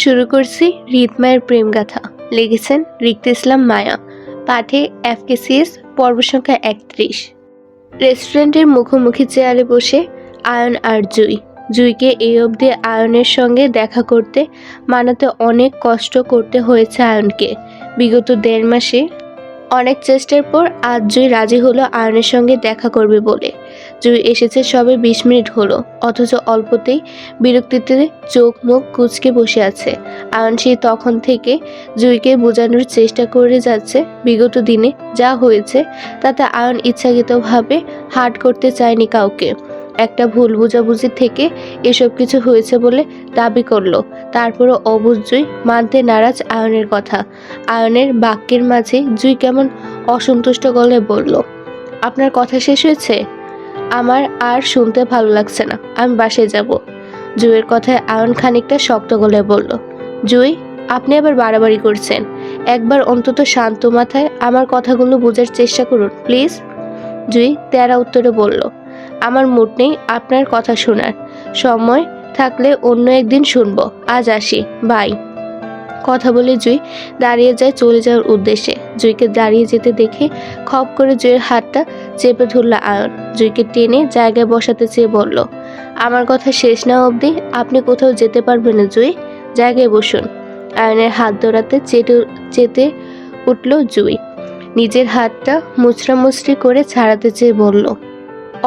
শুরু করছি হৃদমায়ের প্রেমগাথা। লিখেছেন রিক্তা ইসলাম মায়া। পাঠে FKCS। পর্ব সংখ্যা 31। রেস্টুরেন্টের মুখোমুখি চেয়ারে বসে আয়ন আর জুই। জুইকে এই অবধি আয়নের সঙ্গে দেখা করতে মানাতে অনেক কষ্ট করতে হয়েছে আয়নকে। বিগত 1.5 মাসে অনেক চেষ্টার পর আজ জুই রাজি হলো আয়নের সঙ্গে দেখা করবে বলে। জুই এসেছে সবে 20 মিনিট হলো, অথচ অল্পতেই বিরক্তিতে চোখ মুখ কুঁচকে বসে আছে। আয়ন সেই তখন থেকে জুইকে বোঝানোর চেষ্টা করে যাচ্ছে বিগত দিনে যা হয়েছে তাতে আয়ন ইচ্ছাকৃতভাবে হার্ট করতে চায়নি কাউকে। একটা ভুল বোঝাবুঝি থেকে এসব কিছু হয়েছে বলে দাবি করলো। তারপরও অবুঝ জুই মানতে নারাজ আয়নের কথা। আয়নের বাক্যের মাঝে জুই কেমন অসন্তুষ্ট গলায় বলল, আপনার কথা শেষ হয়েছে? আমার আর শুনতে ভালো লাগছে না, আমি বাসায় যাব। জুইয়ের কথায় আয়ন খানিকটা শক্ত গলায় বলল, জুই, আপনি আবার বাড়াবাড়ি করছেন। একবার অন্তত শান্ত মাথায় আমার কথাগুলো বোঝার চেষ্টা করুন প্লিজ। জুই তেরা উত্তরে বলল, আমার মুড নেই আপনার কথা শোনার। সময় থাকলে অন্য একদিন শুনবো, আজ আসি, বাই। কথা বলে জুই দাঁড়িয়ে যায় চলে যাওয়ার উদ্দেশ্যে। জুইকে দাঁড়িয়ে যেতে দেখে খপ করে জুইয়ের হাতটা চেপে ধরল আয়ন। জুইকে টেনে জায়গায় বসাতে চেয়ে বলল, আমার কথা শেষ না অবধি আপনি কোথাও যেতে পারবেন না জুই, জায়গায় বসুন। আয়নের হাত ধরাতে চেতে উঠল জুই। নিজের হাতটা মুচড়ামুচড়ি করে ছাড়াতে চেয়ে বলল,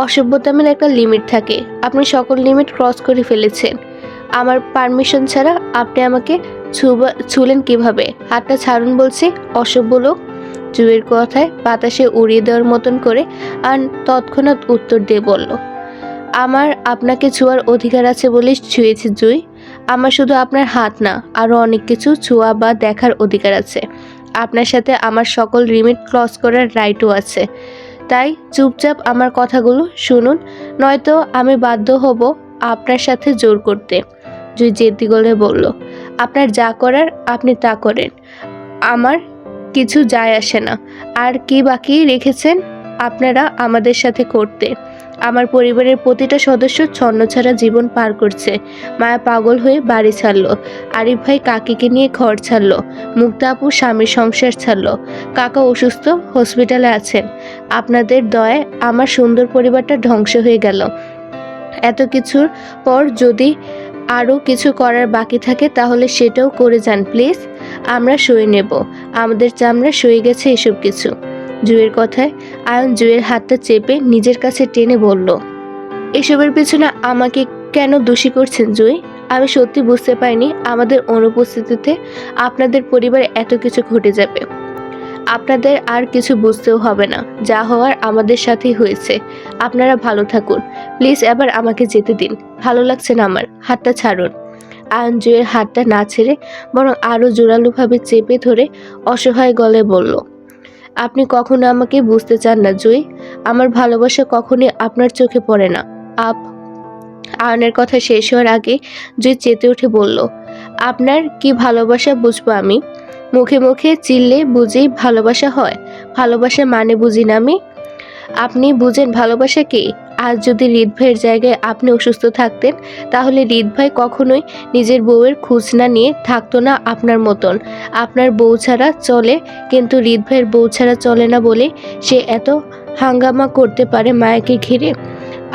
অসভ্যতামের একটা লিমিট থাকে, আপনি সকল লিমিট ক্রস করে ফেলেছেন। আমার পারমিশন ছাড়া আপনি আমাকে ছুলেন কিভাবে? হাতটা ছাড়ুন বলছি, অসভ্য লোক। জুইয়ের কথায় বাতাসে উড়িয়ে দেওয়ার মতন করে আর তৎক্ষণাৎ উত্তর দিয়ে বলল, আমার আপনাকে ছোঁয়ার অধিকার আছে বলেই ছুঁয়েছি জুই। আমার শুধু আপনার হাত না, আরও অনেক কিছু ছোঁয়া বা দেখার অধিকার আছে। আপনার সাথে আমার সকল লিমিট ক্রস করার রাইটও আছে। তাই চুপচাপ আমার কথাগুলো শুনুন, নয়তো আমি বাধ্য হব আপনার সাথে জোর করতে। জুই জেদি গলায় বলল, আপনার যা করার আপনি তা করেন, আমার কিছু যায় আসে না। আর কি বাকি রেখেছেন আপনারা আমাদের সাথে করতে? আমার পরিবারের প্রতিটা সদস্য ছন্নছাড়া জীবন পার করছে। মায়া পাগল হয়ে বাড়ি ছাড়লো, আরিফ ভাই কাকিকে নিয়ে ঘর ছাড়লো, মুক্তা আপু স্বামীর সংসার ছাড়লো, কাকা অসুস্থ হসপিটালে আছেন। আপনাদের দয়ায় আমার সুন্দর পরিবারটা ধ্বংস হয়ে গেল। এত কিছুর পর যদি আরও কিছু করার বাকি থাকে তাহলে সেটাও করে যান প্লিজ। আমরা সয়ে নেব, আমাদের চামড়া সয়ে গেছে এসব কিছু। জুইয়ের কথায় আয়ন জুইয়ের হাতটা চেপে নিজের কাছে টেনে বলল, এসবের পিছনে আমাকে কেন দোষী করছেন জুই? আমি সত্যি বুঝতে পারিনি আমাদের অনুপস্থিতিতে আপনাদের পরিবারে এত কিছু ঘটে যাবে। আপনাদের আর কিছু বুঝতেও হবে না, যা হওয়ার আমাদের সাথেই হয়েছে। আপনারা ভালো থাকুন প্লিজ, এবার আমাকে যেতে দিন, ভালো লাগছে না আমার, হাতটা ছাড়ুন। আয়ন জুইয়ের হাতটা না ছেড়ে বরং আরও জোরালোভাবে চেপে ধরে অসহায় গলায় বলল, আপনি কখনো আমাকে বুঝতে চান না জুই, আমার ভালোবাসা কখনোই আপনার চোখে পড়ে না। আয়নের কথা শেষ হওয়ার আগে জুই চেতে উঠে বলল, আপনার কি ভালোবাসা বুঝবো আমি? মুখে মুখে চিল্লে বুঝি ভালোবাসা হয়? ভালোবাসা মানে বুঝি না আমি? আপনি বুঝেন ভালোবাসা কি? আজ যদি হৃদ ভাইয়ের জায়গায় আপনি অসুস্থ থাকতেন তাহলে হৃদ ভাই কখনোই নিজের বউয়ের খোঁজ না নিয়ে থাকতো না আপনার মতন। আপনার বউ ছাড়া চলে, কিন্তু হৃদ ভাইয়ের বউ ছাড়া চলে না বলে সে এত হাঙ্গামা করতে পারে মায়াকে ঘিরে।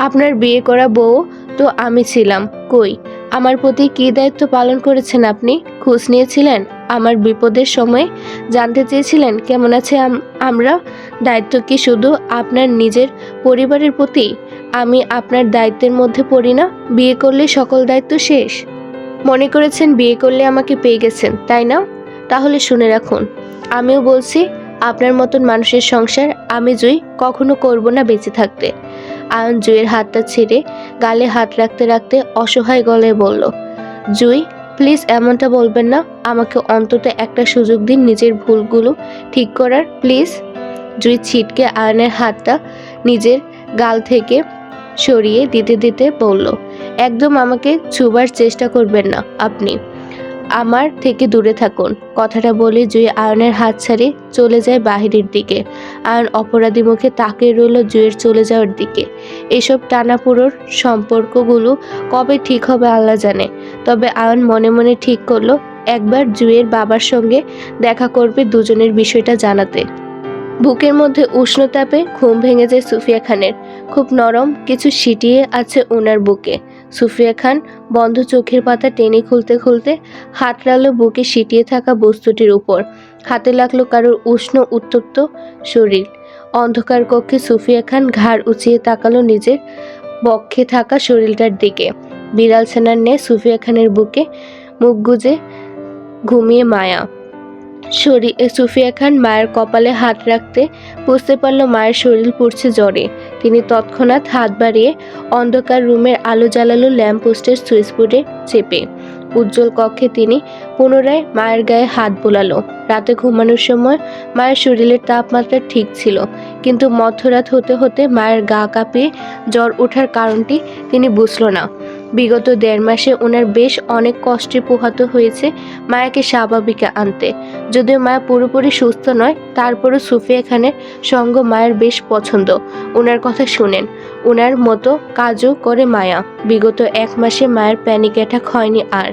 আপনার বিয়ে করা বউ তো আমি ছিলাম, কই আমার প্রতি কী দায়িত্ব পালন করেছেন আপনি? খোঁজ নিয়েছিলেন আমার বিপদের সময়, জানতে চেয়েছিলেন কেমন আছে আমরা। দায়িত্ব কি শুধু আপনার নিজের পরিবারের প্রতি? আমি আপনার দায়িত্বের মধ্যে পড়ি না? বিয়ে করলে সকল দায়িত্ব শেষ মনে করেছেন? বিয়ে করলে আমাকে পেয়ে গেছেন তাই না? তাহলে শুনে রাখুন, আমিও বলছি, আপনার মতন মানুষের সংসার আমি জুই কখনো করব না বেঁচে থাকতে। আয়ন জুইয়ের হাতটা ছেড়ে গালে হাত রাখতে রাখতে অসহায় গলায় বলল, জুই প্লিজ এমনটা বলবেন না, আমাকে অন্তত একটা সুযোগ দিন নিজের ভুলগুলো ঠিক করার প্লিজ। জুই ছিটকে আয়নের হাতটা নিজের গাল থেকে সরিয়ে দিতে দিতে বলল, একদম আমাকে ছুবার চেষ্টা করবেন না আপনি। আমার থেকে দূরে থাকুন। কথাটা বলে জুঁই আয়নের হাত ছাড়িয়ে চলে যায় বাহিরের দিকে। আয়ন অপরাধী মুখে তাকিয়ে রইল জুঁইয়ের চলে যাওয়ার দিকে। এসব টানাপোড়র সম্পর্কগুলো কবে ঠিক হবে আল্লাহ জানে। তবে আয়ন মনে মনে ঠিক করলো একবার জুঁইয়ের বাবার সঙ্গে দেখা করবে দুজনের বিষয়টা জানাতে। বুকের মধ্যে উষ্ণতাপে ঘুম ভেঙে যায় সুফিয়া খানের। খুব নরম কিছু সিটিয়ে আছে ওনার বুকে। সুফিয়া খান বন্ধ চোখের পাতা টেনে খুলতে খুলতে হাত রাখলো বুকে সিটিয়ে থাকা বস্তুটির উপর। হাতে লাগলো কারোর উষ্ণ উত্তপ্ত শরীর। অন্ধকার কক্ষে সুফিয়া খান ঘাড় উঁচিয়ে তাকালো নিজের বক্ষে থাকা শরীরটার দিকে। বিড়াল ছানার ন্যায় সুফিয়া খানের বুকে মুখ গুজে ঘুমিয়ে মায়া। সুফিয়া খান মায়ের কপালে হাত রাখতে বুঝতে পারল মায়ের শরীর পড়ছে জ্বরে। তিনি তৎক্ষণাৎ হাত বাড়িয়ে অন্ধকার রুমের আলো জ্বালালো ল্যাম্পপোস্টের সুইচ বোর্ডে চেপে। উজ্জ্বল কক্ষে তিনি পুনরায় মায়ের গায়ে হাত বোলালো। রাতে ঘুমানোর সময় মায়ের শরীরের তাপমাত্রা ঠিক ছিল, কিন্তু মধ্যরাত হতে হতে মায়ের গা কাঁপিয়ে জ্বর ওঠার কারণটি তিনি বুঝল না। বিগত 1.5 মাসে ওনার বেশ অনেক কষ্টে পোহাতে হয়েছে মায়াকে স্বাভাবিকে আনতে। যদিও মায়া পুরোপুরি সুস্থ নয়, তারপরও সুফিয়া খানের সঙ্গ মায়ের বেশ পছন্দ। ওনার কথা শুনেন, ওনার মতো কাজও করে মায়া। বিগত 1 মাসে মায়ের প্যানিক অ্যাটাক হয়নি আর।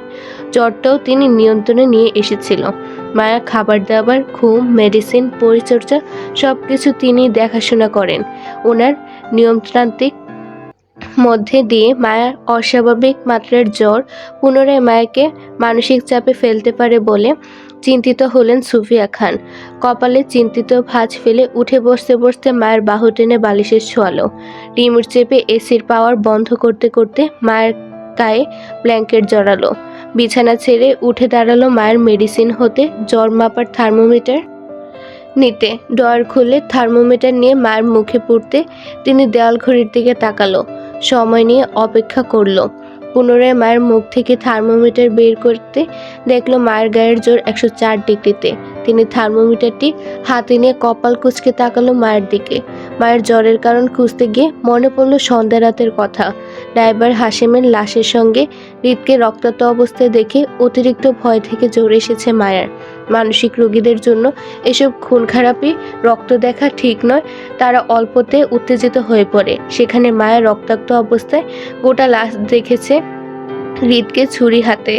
জ্বরটাও তিনি নিয়ন্ত্রণে নিয়ে এসেছিল। মায়া খাবার দাবার, ঘুম, মেডিসিন, পরিচর্যা সবকিছু তিনি দেখাশোনা করেন। ওনার নিয়মতান্ত্রিক মধ্যে দিয়ে মায়ার অস্বাভাবিক মাত্রার জ্বর পুনরায় মায়াকে মানসিক চাপে ফেলতে পারে বলে চিন্তিত হলেন সুফিয়া খান। কপালে চিন্তিত ভাঁজ ফেলে উঠে বসতে বসতে মায়ের বাহু টেনে বালিশে ছোঁয়ালো। রিমোট চেপে এসির পাওয়ার বন্ধ করতে করতে মায়ের গায়ে ব্ল্যাঙ্কেট জড়ালো। বিছানা ছেড়ে উঠে দাঁড়ালো মায়ের মেডিসিন হতে জ্বর মাপার থার্মোমিটার নিতে। ড্রয়ার খুলে থার্মোমিটার নিয়ে মায়ের মুখে পুড়তে তিনি দেওয়াল ঘড়ির দিকে তাকালো। সময় নিয়ে অপেক্ষা করলো। পুনরায় মায়ের মুখ থেকে থার্মোমিটার বের করতে দেখলো মায়ের গায়ের জোর 104 ডিগ্রিতে। তিনি থার্মোমিটারটি হাতে নিয়ে কপাল কুঁচকে তাকালো মায়ের দিকে। মায়ের জ্বরের কারণ খুঁজতে গিয়ে মনে পড়লো সন্ধ্যা রাতের কথা। ড্রাইভার হাশেমের লাশের সঙ্গে হৃদকে রক্তাক্ত অবস্থায় দেখে অতিরিক্ত ভয় থেকে জ্বর এসেছে মায়ের। মানসিক রোগীদের জন্য এসব খুন খারাপি রক্ত দেখা ঠিক নয়। তারা অল্পতে উত্তেজিত হয়ে পড়ে। সেখানে মায়ের রক্তাক্ত অবস্থায় গোটা লাশ দেখেছে হৃদকে ছুরি হাতে।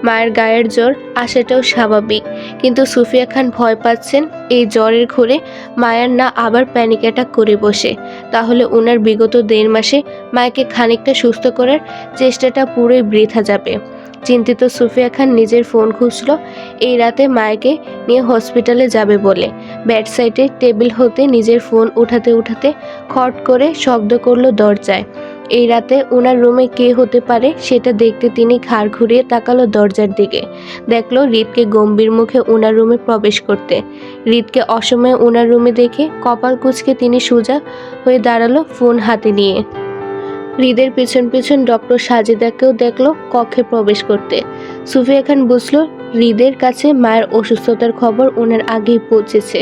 মায়ের গায়ের জ্বর আসাটাও স্বাভাবিক, কিন্তু সুফিয়া খান ভয় পাচ্ছেন এই জ্বরের ঘোরে মায়ের না আবার প্যানিক অ্যাটাক করে বসে। তাহলে ওনার বিগত 1.5 মাসে মায়েকে খানিকটা সুস্থ করার চেষ্টাটা পুরোই বৃথা যাবে। চিন্তিত সুফিয়া খান নিজের ফোন খুঁজল এই রাতে মায়েকে নিয়ে হসপিটালে যাবে বলে। বেড সাইডে টেবিল হতে নিজের ফোন উঠাতে উঠাতে খট করে শব্দ করলো দরজায়। এই রাতে ওনার রুমে কে হতে পারে সেটা দেখতে তিনি ঘাড় ঘুরিয়ে তাকালো দরজার দিকে। দেখলো হৃদকে গম্ভীর মুখে ওনার রুমে প্রবেশ করতে। হৃদকে অসময়ে ওনার রুমে দেখে কপাল কুঁচকে তিনি সোজা হয়ে দাঁড়ালো ফোন হাতে নিয়ে। হৃদের পেছন পেছন ডক্টর সাজেদাকেও দেখলো কক্ষে প্রবেশ করতে। সুফিয়া খান বুঝলো হৃদের কাছে মায়ের অসুস্থতার খবর ওনার আগেই পৌঁছেছে।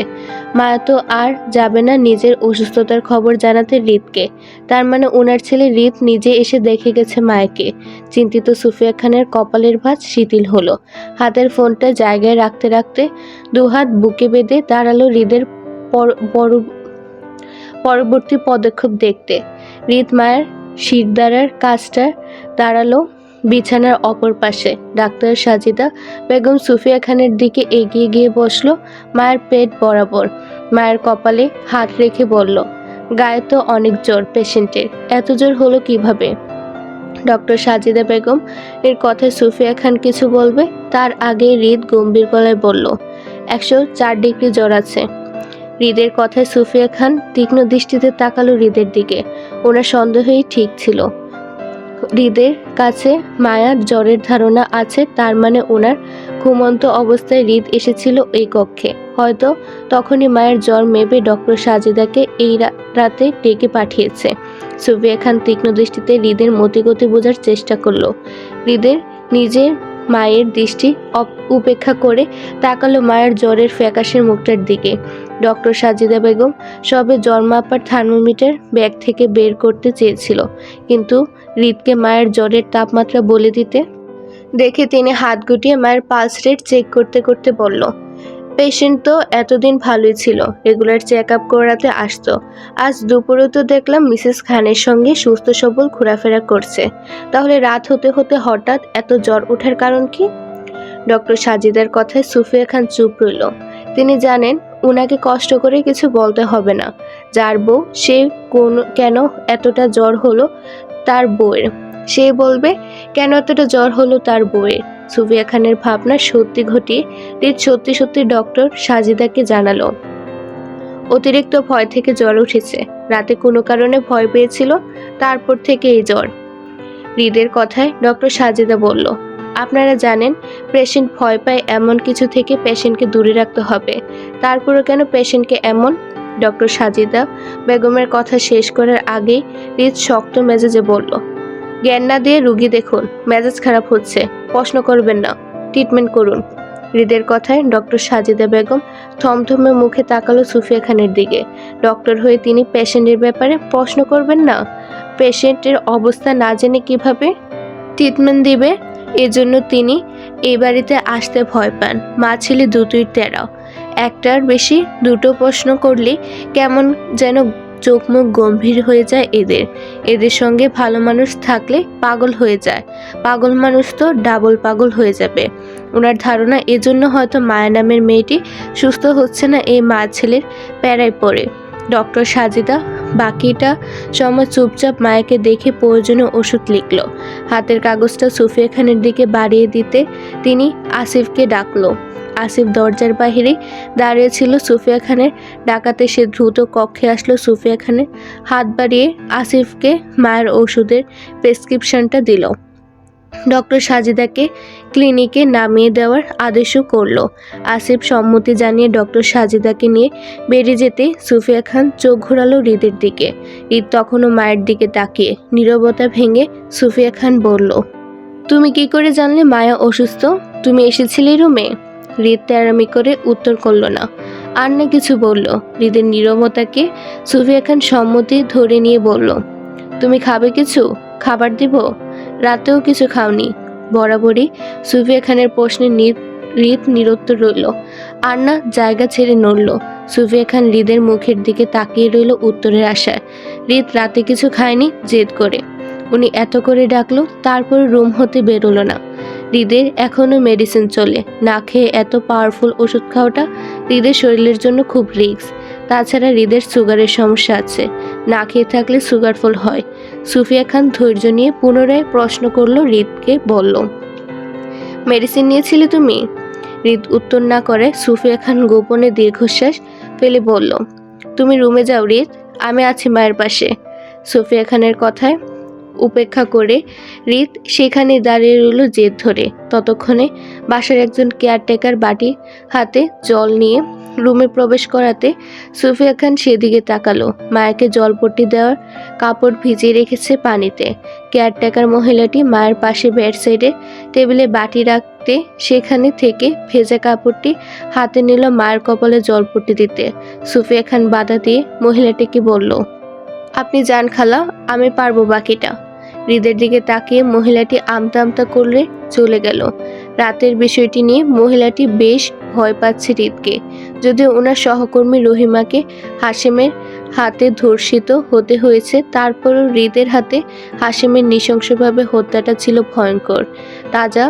মায়া তো আর যাবে না নিজের অসুস্থতার খবর জানাতে হৃদকে। তার মানে ওনার ছেলে হৃদ নিজে এসে দেখে গেছে মায়াকে। চিন্তিত সুফিয়া খানের কপালের ভাঁজ শিথিল হলো। হাতের ফোনটা জায়গায় রাখতে রাখতে দুহাত বুকে বেঁধে দাঁড়ালো হৃদের পরবর্তী পদক্ষেপ দেখতে। হৃদ মায়ের শিরদাঁড়ার কাজটা দাঁড়ালো বিছানার অপর পাশে। ডাক্তার সাজিদা বেগম সুফিয়া খানের দিকে এগিয়ে গিয়ে বসলো মায়ের পেট বরাবর। মায়ের কপালে হাত রেখে বলল, গায়ে তো অনেক জ্বর পেশেন্টের, এত জ্বর হলো কিভাবে? ডক্টর সাজিদা বেগম এর কথায় সুফিয়া খান কিছু বলবে তার আগে হৃদ গম্ভীর গলায় বলল, 104 ডিগ্রি জ্বর আছে। হৃদের কথায় সুফিয়া খান তীক্ষ্ণ দৃষ্টিতে তাকালো হৃদের দিকে। ওনার সন্দেহই ঠিক ছিল। হৃদের কাছে মায়ার জ্বরের ধারণা আছে, তার মানে ওনার ঘুমন্ত অবস্থায় হৃদ এসেছিল এই কক্ষে। হয়তো তখনই মায়ের জ্বর মেপে ডক্টর সাজিদাকে এই রাতে ডেকে পাঠিয়েছে। সুফিয়া খান তীক্ষ্ণ দৃষ্টিতে হৃদের মতিগতি বোঝার চেষ্টা করলো। হৃদের নিজের মায়ের দৃষ্টি উপেক্ষা করে তাকালো মায়ের জ্বরের ফ্যাকাশের মুখটার দিকে। ডক্টর সাজিদা বেগম সবে জ্বর মাপার থার্মোমিটার ব্যাগ থেকে বের করতে চেয়েছিল, কিন্তু হৃদকে মায়ের জ্বরের তাপমাত্রা বলে দিতে দেখে তিনি হাত গুটিয়ে মায়ের পালস রেট চেক করতে করতে বলল, পেশেন্ট তো এতদিন ভালোই ছিল, রেগুলার চেক আপ করাতে আসতো। আজ দুপুরে তো দেখলাম মিসেস খানের সঙ্গে সুস্থ সবল ঘোরাফেরা করছে। তাহলে রাত হতে হতে হঠাৎ এত জ্বর ওঠার কারণ কি? ডক্টর সাজিদার কথায় সুফিয়া খান চুপ রইল। তিনি জানেন উনাকে কষ্ট করে কিছু বলতে হবে না। যার বউ সে কেন এতটা জ্বর হলো তার বউয়ের, সে বলবে কেন এতটা জ্বর হলো তার বউয়ের। সুফিয়া খানের ভাবনা সত্যি ঘটিয়ে রিত সত্যি সত্যি ডক্টর সাজিদাকে জানালো, অতিরিক্ত ভয় থেকে জ্বর উঠেছে। রাতে কোনো কারণে ভয় পেয়েছিল, তারপর থেকে এই জ্বর। হৃদের কথায় ডক্টর সাজিদা বলল, আপনারা জানেন পেশেন্ট ভয় পায় এমন কিছু থেকে পেশেন্টকে দূরে রাখতে হবে, তারপরও কেন পেশেন্টকে এমন? ডক্টর সাজিদা বেগমের কথা শেষ করার আগেই হৃদ শক্ত মেজাজে বলল, জ্ঞান না দিয়ে রুগী দেখুন, মেজাজ খারাপ হচ্ছে, প্রশ্ন করবেন না, ট্রিটমেন্ট করুন। হৃদের কথায় ডক্টর সাজিদা বেগম থমথমে মুখে তাকালো সুফিয়া খানের দিকে। ডক্টর হয়ে তিনি পেশেন্টের ব্যাপারে প্রশ্ন করবেন না? পেশেন্টের অবস্থা না জেনে কিভাবে ট্রিটমেন্ট দিবে? এজন্য তিনি এই বাড়িতে আসতে ভয় পান। মা ছেলে দুটোই তেরাও, একটার বেশি দুটো প্রশ্ন করলে কেমন যেন চোখ মুখ গম্ভীর হয়ে যায় এদের সঙ্গে ভালো মানুষ থাকলে পাগল হয়ে যায়, পাগল মানুষ তো ডাবল পাগল হয়ে যাবে। ওনার ধারণা এজন্য হয়তো মায়া নামের মেয়েটি সুস্থ হচ্ছে না, এই মা ছেলের প্যারায় পড়ে। ডক্টর সাজিদা বাকিটা সময় চুপচাপ মায়াকে দেখে প্রয়োজনীয় ওষুধ লিখল। হাতের কাগজটা সুফিয়া খানের দিকে বাড়িয়ে দিতে তিনি আসিফকে ডাকলো। আসিফ দরজার বাহিরে দাঁড়িয়ে ছিল। সুফিয়া খানের ডাকাতে সে দ্রুত কক্ষে আসলো। সুফিয়া খানের হাত বাড়িয়ে আসিফকে মায়ের ওষুধের প্রেসক্রিপশনটা দিল। ডক্টর সাজিদাকে ক্লিনিকে নামিয়ে দেওয়ার আদেশও করল। আসিফ সম্মতি জানিয়ে ডক্টর সাজিদাকে নিয়ে বেরিয়ে যেতে সুফিয়া খান চোখ ঘোরালো হৃদের দিকে। হৃদ তখনও মায়ের দিকে তাকিয়ে। নীরবতা ভেঙে সুফিয়া খান বলল, তুমি কি করে জানলে মায়া অসুস্থ? তুমি এসেছিলে রুমে? হৃদ তেরামি করে উত্তর করল না, আর না কিছু বলল। হৃদের নীরবতাকে সুফিয়া খান সম্মতি ধরে নিয়ে বলল, তুমি খাবে কিছু? খাবার দিব? রাতেও কিছু খাওনি? বরাবরই সুফিয়া খানের প্রশ্নে হৃদ নিরুত্তর রইল। আর না জায়গা ছেড়ে নড়ল। সুফিয়া খান হৃদের মুখের দিকে তাকিয়ে রইল উত্তরের আশায়। হৃদ রাতে কিছু খায়নি জেদ করে। উনি এত করে ডাকলো, তারপর রুম হতে বেরোলো না। হৃদের এখনো মেডিসিন চলে, না খেয়ে এত পাওয়ারফুল ওষুধ খাওয়াটা হৃদের শরীরের জন্য খুব রিস্ক। তাছাড়া হৃদের সুগারের সমস্যা আছে, না খেয়ে থাকলে সুগার ফল হয়। সুফিয়া খান ধৈর্য নিয়ে পুনরায় প্রশ্ন করলো হৃদকে, বলল, মেডিসিন নিয়েছিলে তুমি? হৃদ উত্তর না করে সুফিয়া খান গোপনে দীর্ঘশ্বাস ফেলে বলল, তুমি রুমে যাও হৃদ, আমি আছি মায়ের পাশে। সুফিয়া খানের কথায় উপেক্ষা করে হৃদ সেখানে দাঁড়িয়ে রইল জেদ ধরে। ততক্ষণে বাসার একজন কেয়ারটেকার বাটি হাতে জল নিয়ে রুমে প্রবেশ করাতে সুফিয়া খান সেদিকে তাকালো। মায়াকে জলপট্টি দেওয়ার কাপড় ভিজিয়ে রেখেছে পানিতে। কেয়ারটেকার মহিলাটি মায়ের পাশে বেড সাইডে টেবিলে বাটি রাখতে সেখানে থেকে ভেজা কাপড়টি হাতে নিল মায়ের কপালে জলপট্টি দিতে। সুফিয়া খান বাধা দিয়ে মহিলাটিকে বলল, আপনি যান খালা, আমি পারবো বাকিটা। হৃদের দিকে তাকিয়ে মহিলাটি আমতা আমতা করলে চলে গেল। রাতের বিষয়টি নিয়ে মহিলাটি বেশ ভয় পাচ্ছে হৃদকে। যদিও ওনার সহকর্মী রহিমাকে হাশেমের হাতে ধর্ষিত হতে হয়েছে, তারপরও হৃদের হাতে হাশেমের নৃশংসভাবে হত্যাটা ছিল ভয়ঙ্কর। তাজা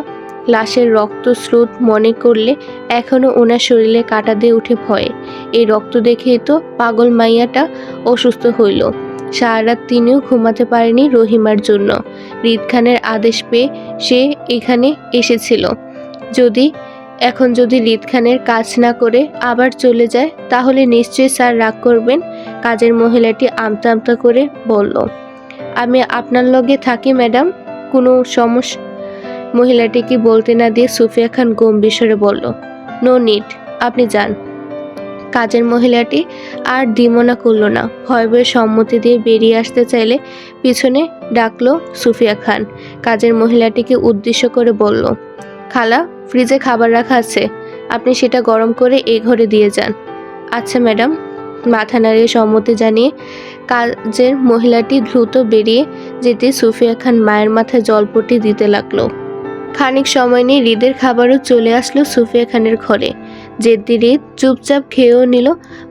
লাশের রক্তস্রোত মনে করলে এখনো ওনার শরীরে কাঁটা দিয়ে উঠে ভয়ে। এই রক্ত দেখেই তো পাগল মাইয়াটা অসুস্থ হইল। সারা রাত তিনিও ঘুমাতে পারেনি রহিমার জন্য। হৃদ খানের আদেশ পেয়ে সে এখানে এসেছিল। এখন যদি হৃদ খানের কাজ না করে আবার চলে যায়, তাহলে নিশ্চয়ই স্যার রাগ করবেন। কাজের মহিলাটি আমতা আমতা করে বলল, আমি আপনার লগে থাকি ম্যাডাম, কোনো সমস্যা? মহিলাটিকে বলতে না দিয়ে সুফিয়া খান গম্ভীর স্বরে বলল, নো নিড, আপনি যান। কাজের মহিলাটি আর দ্বিমনা করল না। ভয়ে ভয়ে সম্মতি দিয়ে বেরিয়ে আসতে চাইলে পিছনে ডাকলো সুফিয়া খান। কাজের মহিলাটিকে উদ্দেশ্য করে বলল, খালা, ফ্রিজে খাবার রাখা আছে, আপনি সেটা গরম করে এই ঘরে দিয়ে যান। আচ্ছা ম্যাডাম। মাথা নাড়িয়ে সম্মতি জানিয়ে কাজের মহিলাটি দ্রুত বেরিয়ে যেতে সুফিয়া খান মায়ের মাথায় জলপট্টি দিতে লাগলো। খানিক সময় নিয়ে হৃদের খাবারও চলে আসলো সুফিয়া খানের ঘরে। জেদ্দি হৃদ চুপচাপ খেয়েও নিল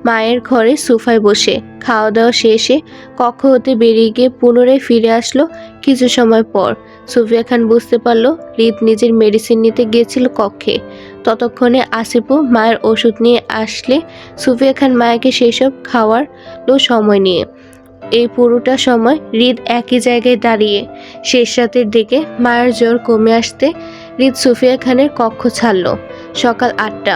মায়ের ঘরে সোফায় বসে। খাওয়া দাওয়া শেষে কক্ষ হতে বেরিয়ে গিয়ে পুনরায় ফিরে আসলো কিছু সময় পর। সুফিয়া খান বুঝতে পারল হৃদ নিজের মেডিসিন নিতে গিয়েছিল কক্ষে। ততক্ষণে আসিফও মায়ের ওষুধ নিয়ে আসলে সুফিয়া খান মায়াকে সেসব খাওয়ার সময় নিয়ে। এই পুরোটা সময় হৃদ একই জায়গায় দাঁড়িয়ে। শেষ রাতের দিকে মায়ের জ্বর কমে আসতে হৃদ সুফিয়া খানের কক্ষ ছাড়ল। সকাল 8টা।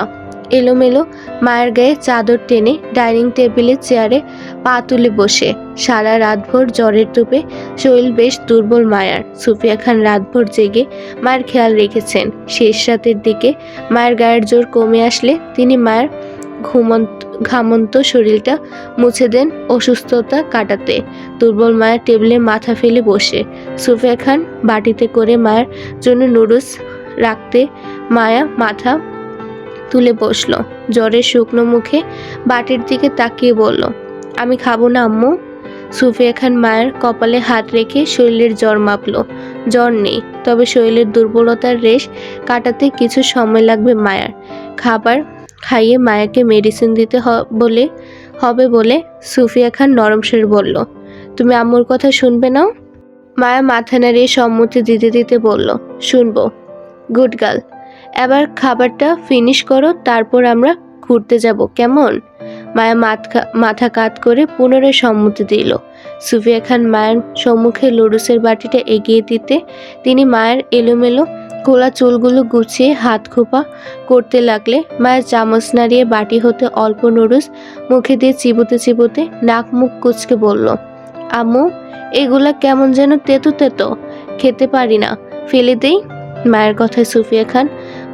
এলোমেলো মায়ের গায়ে চাদর টেনে ডাইনিং টেবিলের চেয়ারে পা তুলে বসে। সারা রাতভর জ্বরের তোপে শরীর বেশ দুর্বল মায়ার। সুফিয়া খান রাতভর জেগে মায়ের খেয়াল রেখেছেন। শেষ রাতের দিকে মায়ের গায়ের জোর কমে আসলে তিনি মায়ের ঘামন্ত শরীরটা মুছে দেন অসুস্থতা কাটাতে। দুর্বল মায়ের টেবিলে মাথা ফেলে বসে। সুফিয়া খান বাটিতে করে মায়ের জন্য নুডলস রাখতে মায়া মাথা তুলে বসলো। জ্বরের শুকনো মুখে বাটির দিকে তাকিয়ে বলল, আমি খাবো না আম্মু। সুফিয়া খান মায়ের কপালে হাত রেখে শরীরের জ্বর মাপলো। জ্বর নেই, তবে শরীরের দুর্বলতার রেশ কাটাতে কিছু সময় লাগবে মায়ার। খাবার খাইয়ে মায়াকে মেডিসিন দিতে হবে বলে সুফিয়া খান নরম স্বরে বলল, তুমি আম্মুর কথা শুনবে না? মায়া মাথা নাড়িয়ে সম্মতি দিতে দিতে বলল, শুনবো। গুড গার্ল, এবার খাবারটা ফিনিশ করো, তারপর আমরা ঘুরতে যাব, কেমন? মায়া মাথা কাত করে পুনরায় সম্মতি দিল। সুফিয়া খান মায়ের সম্মুখে লুডুসের বাটিটা এগিয়ে দিতে তিনি মায়ের এলোমেলো খোলা চুলগুলো গুছিয়ে হাত খোপা করতে লাগলে মায়ের চামচ নাড়িয়ে বাটি হতে অল্প নুডলস মুখে দিয়ে চিবোতে চিবোতে নাক মুখ কুচকে বলল, আম্মু এগুলা কেমন যেন তেতো তেতো, খেতে পারি না, ফেলে দেই। মায়ের কথায় সুফিয়া খান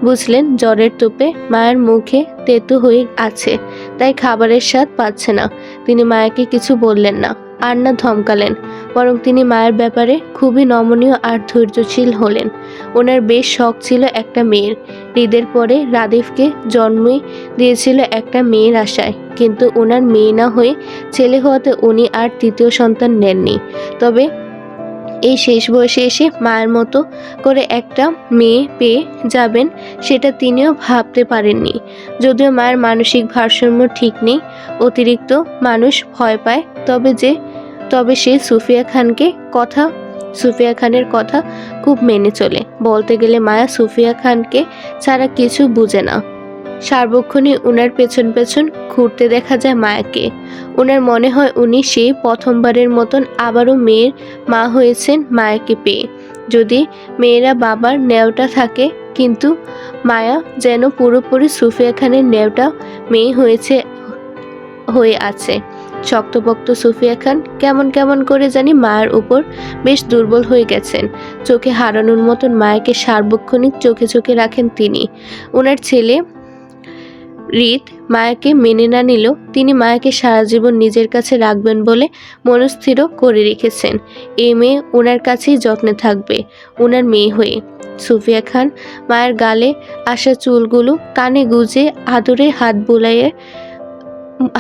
বুঝলেন জ্বরের তোপে মায়ের মুখে তেতো হয়ে আছে, তাই খাবারের স্বাদ পাচ্ছে না। তিনি মায়াকে কিছু বললেন না, আর না ধমকালেন, বরং তিনি মায়ের ব্যাপারে খুবই নমনীয় আর ধৈর্যশীল হলেন। ওনার বেশ শখ ছিল একটা মেয়ের। হৃদের পরে রাদিফকে জন্মই দিয়েছিল একটা মেয়ের আশায়, কিন্তু ওনার মেয়ে না হয়ে ছেলে হওয়াতে উনি আর তৃতীয় সন্তান নেননি। তবে এই শেষ বয়সে এসে মায়ের মতো করে একটা মেয়ে পেয়ে যাবেন সেটা তিনিও ভাবতে পারেননি। যদিও মায়ের মানসিক ভারসাম্য ঠিক নেই, অতিরিক্ত মানুষ ভয় পায়, তবে সে সুফিয়া খানের কথা খুব মেনে চলে। বলতে গেলে মায়া সুফিয়া খানকে ছাড়া কিছু বুঝে না। সার্বক্ষণিক উনার পেছন পেছন ঘুরতে দেখা যায় মায়াকে। ওনার মনে হয় উনি সেই প্রথমবারের মতন আবারও মেয়ের মা হয়েছেন মায়াকে পেয়ে। যদি মেয়েরা বাবার নেওটা থাকে, কিন্তু মায়া যেন পুরোপুরি সুফিয়া খানের নেওটা মেয়ে হয়ে আছে। শক্তপোক্ত সুফিয়া খান কেমন কেমন করে জানি মায়ের উপর বেশ দুর্বল হয়ে গেছেন। চোখে হারানোর মতন মায়াকে সার্বক্ষণিক চোখে চোখে রাখেন তিনি। ওনার ছেলে হৃদ মায়াকে মেনে না নিলেও তিনি মায়াকে সারা জীবন নিজের কাছে রাখবেন বলে মনস্থির করে রেখেছেন। এই মেয়ে ওনার কাছেই যত্নে থাকবে, ওনার মেয়ে হয়ে। সুফিয়া খান মায়ের গালে আসা চুলগুলো কানে গুজে আদরে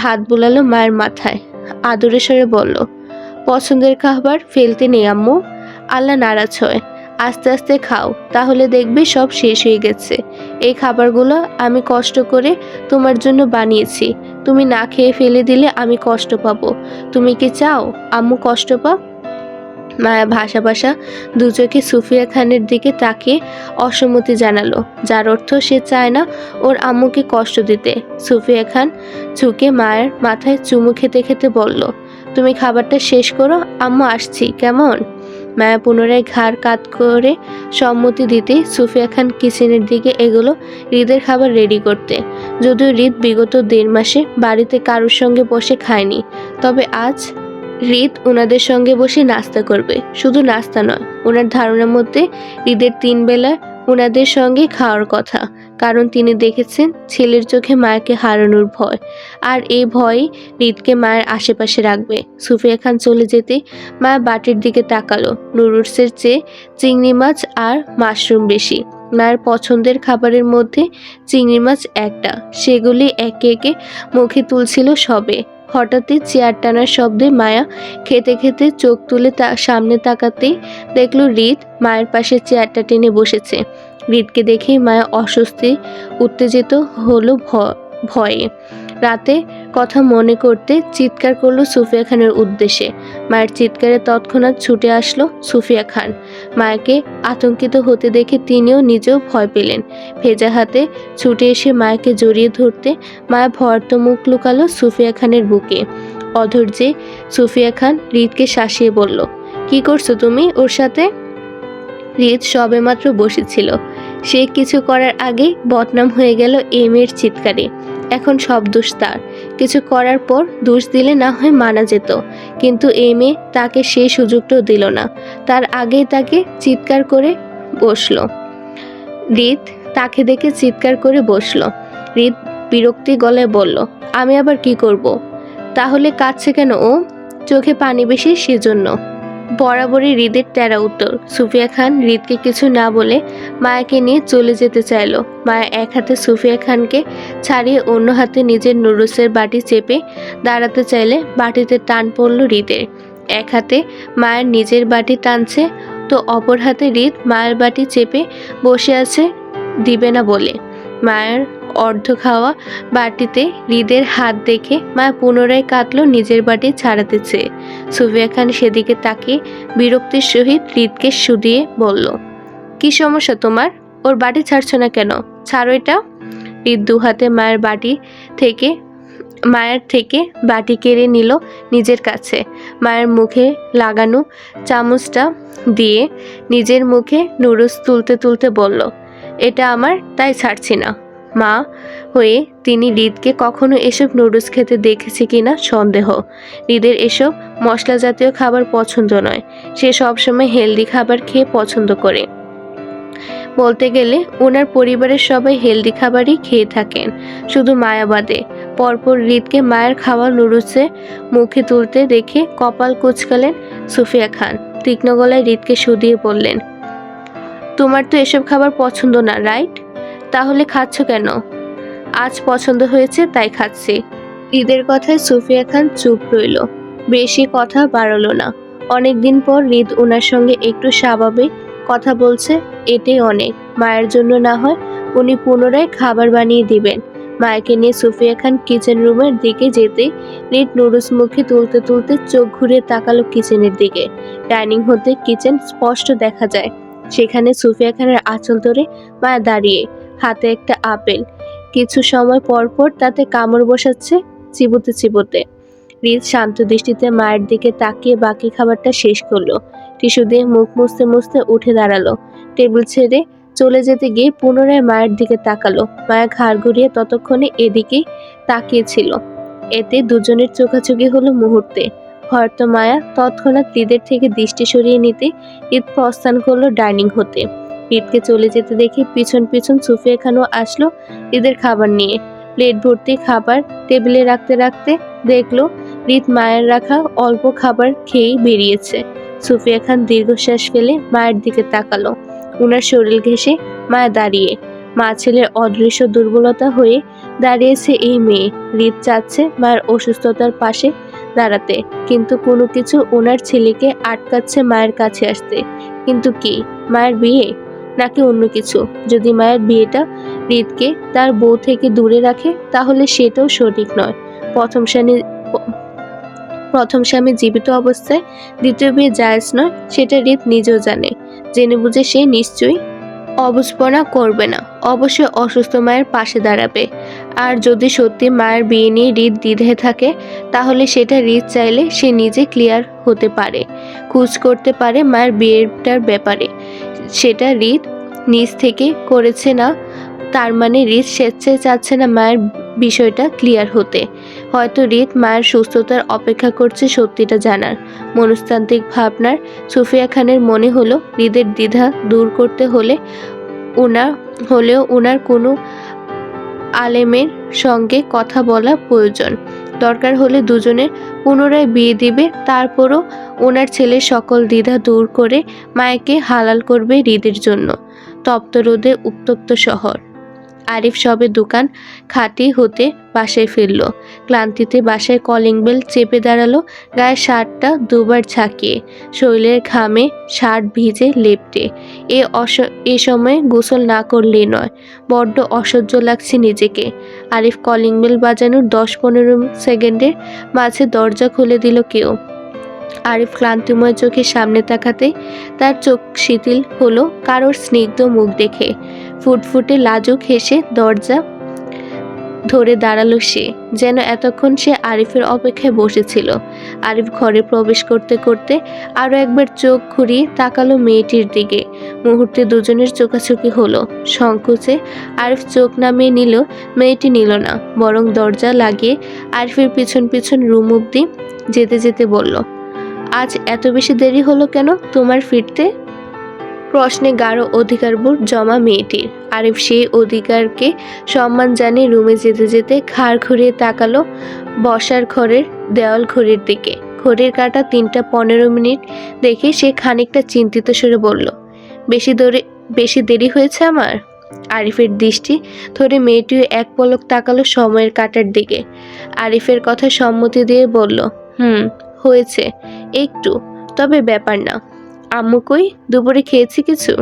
হাত বুলালো মায়ের মাথায়। আদরে স্বরে বলল, পছন্দের খাবার ফেলতে নেই আম্মু, আল্লাহ নারাজ হয়। আস্তে আস্তে খাও, তাহলে দেখবে সব শেষ হয়ে গেছে। এই খাবারগুলো আমি কষ্ট করে তোমার জন্য বানিয়েছি, তুমি না খেয়ে ফেলে দিলে আমি কষ্ট পাবো। তুমি কি চাও আম্মু কষ্ট পাক? মায়া ভাষা দু চোখে সুফিয়া খানের দিকে তাকিয়ে অসম্মতি জানালো, যার অর্থ সে চায় না ওর আম্মুকে কষ্ট দিতে। সুফিয়া খান ঝুঁকে মায়ের মাথায় চুমু খেতে খেতে বলল, তুমি খাবারটা শেষ করো, আম্মু আসছি, কেমন? মায়া পুনরায় ঘাড় কাত করে সম্মতি দিতে সুফিয়া খান কিচেনের দিকে এগোলো হৃদের খাবার রেডি করতে। যদিও হৃদ বিগত 1.5 মাসে বাড়িতে কারোর সঙ্গে বসে খায়নি, তবে আজ হৃদ ওনাদের সঙ্গে বসে নাস্তা করবে। শুধু নাস্তা নয়, ওনার ধারণার মধ্যে হৃদের 3 বেলা ওনাদের সঙ্গে খাওয়ার কথা, কারণ তিনি দেখেছেন ছেলের চোখে মায়াকে হারানোর ভয়, আর এই ভয়ই হৃদকে মায়ের আশেপাশে রাখবে। সুফিয়া খান চলে যেতে মায়া বাটির দিকে তাকালো। নুডলসের চেয়ে চিংড়ি মাছ আর মাশরুম বেশি। মায়ের পছন্দের খাবারের মধ্যে চিংড়ি মাছ একটা, সেগুলি একে একে মুখে তুলছিল সবে। হঠাৎই চেয়ার টানার শব্দে মায়া খেতে খেতে চোখ তুলে সামনে তাকাতেই দেখলো হৃদ মায়ের পাশে চেয়ারটা টেনে বসেছে। হৃদকে দেখেই মায়া অস্বস্তি উত্তেজিত হলো ভয়ে। রাতে কথা মনে করতে চিৎকার করলো সুফিয়া খানের উদ্দেশ্যে। মায়ের চিৎকারে তৎক্ষণাৎ ছুটে আসলো সুফিয়া খান। মায়াকে আতঙ্কিত হতে দেখে তিনিও নিজেও ভয় পেলেন। ভেজা হাতে ছুটে এসে মায়াকে জড়িয়ে ধরতে মায়া ভয়ার্ত মুখ লুকালো সুফিয়া খানের বুকে। অধৈর্যে সুফিয়া খান হৃদকে শাসিয়ে বলল, কি করছো তুমি ওর সাথে? হৃদ সবেমাত্র বসেছিল। সে কিছু করার আগেই বদনাম হয়ে গেল এই মেয়ের চিৎকারে। এখন সব দোষ তার। কিছু করার পর দোষ দিলে না হয় মানা যেত, কিন্তু এই মেয়ে তাকে সেই সুযোগটাও দিল না। তার আগেই তাকে চিৎকার করে বসলো। হৃদ তাকে দেখে চিৎকার করে বসলো। হৃদ বিরক্তি গলায় বলল, আমি আবার কি করব? তাহলে কাঁদছে কেন ও? চোখে পানি বেশি সেজন্য। বরাবরই হৃদের তেরা উত্তর। সুফিয়া খান হৃদকে কিছু না বলে মায়াকে নিয়ে চলে যেতে চাইল। মায়া এক হাতে সুফিয়া খানকে ছাড়িয়ে অন্য হাতে নিজের নুডলসের বাটি চেপে দাঁড়াতে চাইলে বাটিতে টান পড়ল হৃদের। এক হাতে মায়ের নিজের বাটি টানছে, তো অপর হাতে হৃদ মায়ের বাটি চেপে বসে আছে দিবে না বলে। মায়ের অর্ধ খাওয়া বাটিতে হৃদের হাত দেখে মায়া পুনরায় কাঁদলো নিজের বাটি ছাড়াতে চেয়ে। সুফিয়া খান সেদিকে তাকিয়ে বিরক্তির সহিত হৃদকে শুধিয়ে বলল, কি সমস্যা তোমার? ওর বাটি ছাড়ছো না কেন? ছাড়ো এটা। হৃদ দু হাতে মায়ের থেকে বাটি কেড়ে নিল নিজের কাছে। মায়ের মুখে লাগানো চামচটা দিয়ে নিজের মুখে নুডলস তুলতে তুলতে বলল, এটা আমার, তাই ছাড়ছি না। মা হয়ে তিনি হৃদকে কখনো এসব নুডলস খেতে দেখেছে কিনা সন্দেহ। হৃদের এসব মশলা জাতীয় খাবার পছন্দ নয়। সে সবসময় হেলদি খাবার খেয়ে পছন্দ করে। বলতে গেলে ওনার পরিবারের সবাই হেলদি খাবারই খেয়ে থাকেন, শুধু মায়া বাদে। পরপর হৃদকে মায়ের খাওয়া নুডলসে মুখে তুলতে দেখে কপাল কুঁচকালেন সুফিয়া খান। তীক্ষ্ণ গলায় হৃদকে শুধিয়ে বললেন, তোমার তো এসব খাবার পছন্দ না, রাইট? তাহলে খাচ্ছ কেন? আজ পছন্দ হয়েছে তাই খাচ্ছি। হৃদের কথায় সুফিয়া খান চুপ রইল, বেশি কথা বাড়ালো না। অনেকদিন পর হৃদ ওনার সঙ্গে একটু স্বাভাবিক কথা বলছে, এটাই অনেক। মায়ের জন্য না হয় উনি পুনরায় খাবার বানিয়ে দিবেন। মায়াকে নিয়ে সুফিয়া খান কিচেন রুমের দিকে যেতে হৃদ নুডলস মুখে তুলতে তুলতে চোখ ঘুরিয়ে তাকালো কিচেনের দিকে। ডাইনিং হতে কিচেন স্পষ্ট দেখা যায়। সেখানে সুফিয়া খানের আঁচল ধরে মায়া দাঁড়িয়ে, হাতে একটা আপেল। কিছু সময় পর পর তাতে কামড় বসাচ্ছে চিবোতে চিবোতে। হৃদ শান্ত দৃষ্টিতে মায়ের দিকে তাকিয়ে বাকি খাবারটা শেষ করলো। টিস্যু দিয়ে মুখ মুছতে মুছতে উঠে দাঁড়ালো। টেবিল ছেড়ে চলে যেতে গিয়ে পুনরায় মায়ের দিকে তাকালো। মায়া ঘাড় ঘুরিয়ে ততক্ষণে এদিকেই তাকিয়েছিল। এতে দুজনের চোখাচোখি হলো মুহূর্তে। হয়তো মায়া তৎক্ষণাৎ হৃদের থেকে দৃষ্টি সরিয়ে নিতে হৃদ প্রস্থান করলো ডাইনিং হতে। হৃদকে চলে যেতে দেখে পিছন পিছন সুফিয়া খানও আসলো হৃদের খাবার নিয়ে। প্লেট ভর্তি খাবার টেবিলে রাখতে রাখতে দেখলো হৃদ মায়ের রাখা অল্প খাবার খেয়েই বেরিয়েছে। সুফিয়া খান দীর্ঘশ্বাস ফেলে মায়ের দিকে তাকালো। উনার শরীর ঘেঁষে মায়া দাঁড়িয়ে। মা ছেলের অদৃশ্য দুর্বলতা হয়ে দাঁড়িয়েছে এই মেয়ে। হৃদ চাচ্ছে মায়ের অসুস্থতার পাশে দাঁড়াতে, কিন্তু কোনো কিছু ওনার ছেলেকে আটকাচ্ছে মায়ের কাছে আসতে। কিন্তু কি, মায়ের বিয়ে নাকি অন্য কিছু? যদি মায়ের বিয়েটা হৃদকে তার বউ থেকে দূরে রাখে তাহলে সেটাও সঠিক নয়। প্রথম স্বামী জীবিত অবস্থায় দ্বিতীয় বিয়ে জায়েজ নয়, সেটা হৃদ নিজেও জানে। জেনে বুঝে সে নিশ্চয়ই অবুঝপনা করবে না, অবশ্যই অসুস্থ মায়ের পাশে দাঁড়াবে। আর যদি সত্যি মায়ের বিয়ে নিয়ে হৃদ দ্বিধায় থাকে, তাহলে সেটা হৃদ চাইলে সে নিজে ক্লিয়ার হতে পারে, খোঁজ করতে পারে মায়ের বিয়েটার ব্যাপারে। সেটা হৃদ নিজ থেকে করেছে না, তার মানে হৃদ স্বেচ্ছায় চাচ্ছে না মায়ের বিষয়টা ক্লিয়ার হতে। হয়তো হৃদ মায়ের সুস্থতার অপেক্ষা করছে সত্যিটা জানার। মনস্তান্ত্রিক ভাবনার সুফিয়া খানের মনে হলো হৃদের দ্বিধা দূর করতে ওনার কোনো আলেমের সঙ্গে কথা বলা প্রয়োজন। দরকার হলে দুজনের পুনরায় বিয়ে দিবে, তারপরও ওনার ছেলের সকল দ্বিধা দূর করে মায়েকে হালাল করবে হৃদের জন্য। তপ্ত রোদে উত্তপ্ত শহর। আরিফ সবে দোকান খাটি হতে বাসায় ফিরল। ক্লান্তিতে বাসায় কলিং বেল চেপে দাঁড়ালো, গায়ে শার্টটা দুবার ঝাঁকিয়ে, শরীরের ঘামে শার্ট ভিজে লেপ্টে। এ সময় গোসল না করলেই নয়, বড্ড অসহ্য লাগছে নিজেকে। আরিফ কলিং বেল বাজানোর 10-15 সেকেন্ডের মাঝে দরজা খুলে দিল কেউ। আরিফ ক্লান্তিময় চোখে সামনে তাকাতেই তার চোখ শিথিল হলো কারোর স্নিগ্ধ মুখ দেখে। ফুটফুটে লাজুক হেসে দরজা ধরে দাঁড়ালো সে, যেন এতক্ষণ সে আরিফের অপেক্ষায় বসেছিল। আরিফ ঘরে প্রবেশ করতে করতে আরও একবার চোখ ঘুরিয়ে তাকালো মেয়েটির দিকে। মুহূর্তে দুজনের চোখাচোখি হলো। সংকোচে আরিফ চোখ নামিয়ে নিল, মেয়েটি নিল না, বরং দরজা লাগিয়ে আরিফের পিছন পিছন রুম অব্দি যেতে যেতে বলল, আজ এত বেশি দেরি হলো কেন তোমার ফিরতে? প্রশ্নে গাঢ় অধিকারবোধ জমা মেয়েটির। আরিফ সেই অধিকারকে সম্মান জানিয়ে রুমে যেতে যেতে ঘাড় ঘুরিয়ে তাকালো বসার ঘরের দেওয়াল ঘড়ির দিকে। ঘড়ির কাঁটা 3:15 দেখে সে খানিকটা চিন্তিত সুরে বলল, বেশি দেরি হয়েছে আমার? আরিফের দৃষ্টি ধরে মেয়েটিও এক পলক তাকালো সময়ের কাঁটার দিকে। আরিফের কথা সম্মতি দিয়ে বলল, হয়েছে একটু, তবে ব্যাপার না। আম্মু কই? দুপুরে খেয়েছি কিছু?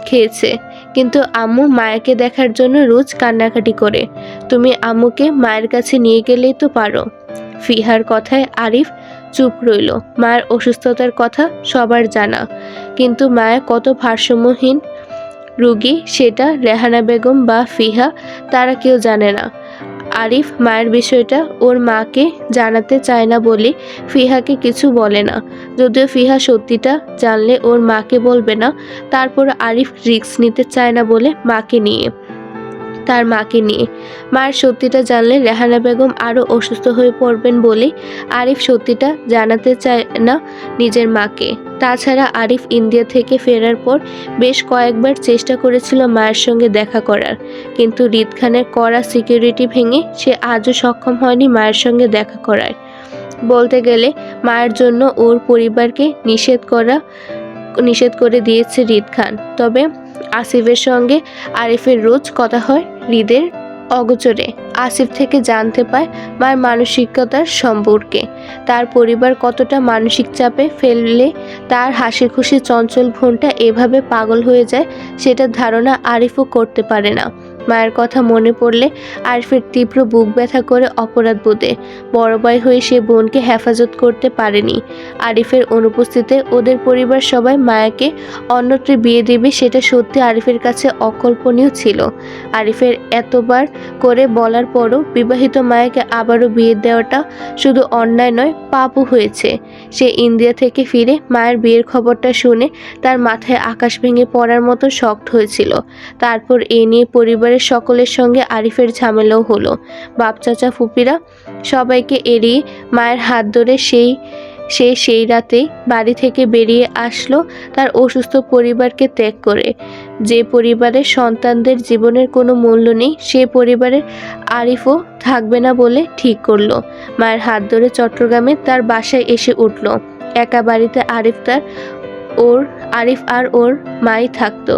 খেয়েছে, কিন্তু আম্মু মায়াকে দেখার জন্য রোজ কান্নাকাটি করে। তুমি আম্মুকে মায়ের কাছে নিয়ে গেলেই তো পারো। ফিহার কথায় আরিফ চুপ রইল। মায়ের অসুস্থতার কথা সবার জানা, কিন্তু মায়া কত ভারসাম্যহীন রোগী সেটা রেহানা বেগম বা ফিহা তারা কেউ জানে না। আরিফ মায়ের বিষয়টা ওর মাকে জানাতে চায় না বলে ফিহাকে কিছু বলে না। যদিও ফিহা সত্যিটা জানলে ওর মাকে বলবে না। তারপর আরিফ রিস্ক নিতে চায় না বলে তার মাকে নিয়ে মায়ের সত্যিটা জানলে রেহানা বেগম আরও অসুস্থ হয়ে পড়বেন বলে আরিফ সত্যিটা জানাতে চায় না নিজের মাকে। তাছাড়া আরিফ ইন্ডিয়া থেকে ফেরার পর বেশ কয়েকবার চেষ্টা করেছিল মায়ের সঙ্গে দেখা করার, কিন্তু রিদ খানের কড়া সিকিউরিটি ভেঙে সে আজও সক্ষম হয়নি মায়ের সঙ্গে দেখা করার। বলতে গেলে মায়ের জন্য ওর পরিবারকে নিষেধ করে দিয়েছে রিদ খান। তবে আসিফের সঙ্গে আরিফের রোজ কথা হয় হৃদের অগোচরে। আসিফ থেকে জানতে পায় মায়ের মানসিকতার সম্পর্কে, তার পরিবার কতটা মানসিক চাপে ফেললে তার হাসি খুশি চঞ্চল ভ্রূণটা এভাবে পাগল হয়ে যায় সেটার ধারণা আরিফও করতে পারে না। মায়ের কথা মনে পড়লে আরিফের তীব্র বুক ব্যথা করে অপরাধ বোধে। বড় ভাই হয়ে সে বোনকে হেফাজত করতে পারেনি। আরিফের অনুপস্থিতিতে ওদের পরিবার সবাই মায়াকে অন্যত্র বিয়ে দেবে সেটা সত্যি আরিফের কাছে অকল্পনীয় ছিল। আরিফের এতবার করে বলার পরও বিবাহিত মায়াকে আবারও বিয়ে দেওয়াটা শুধু অন্যায় নয়, পাপও হয়েছে। সে ইন্ডিয়া থেকে ফিরে মায়ের বিয়ের খবরটা শুনে তার মাথায় আকাশ ভেঙে পড়ার মতো শক্ট হয়েছিল। তারপর এ নিয়ে পরিবারের সকলের সঙ্গে আরিফের ঝামেলাও হলো। বাপ চাচা ফুপিরা সবাইকে এড়িয়ে মায়ের হাত ধরে সেই রাতেই বাড়ি থেকে বেরিয়ে আসলো তার অসুস্থ পরিবারকে ত্যাগ করে। যে পরিবারের সন্তানদের জীবনের কোনো মূল্য নেই, সে পরিবারের আরিফও থাকবে না বলে ঠিক করলো। মায়ের হাত ধরে চট্টগ্রামে তার বাসায় এসে উঠল। একা বাড়িতে আরিফ আর ওর মাই থাকতো।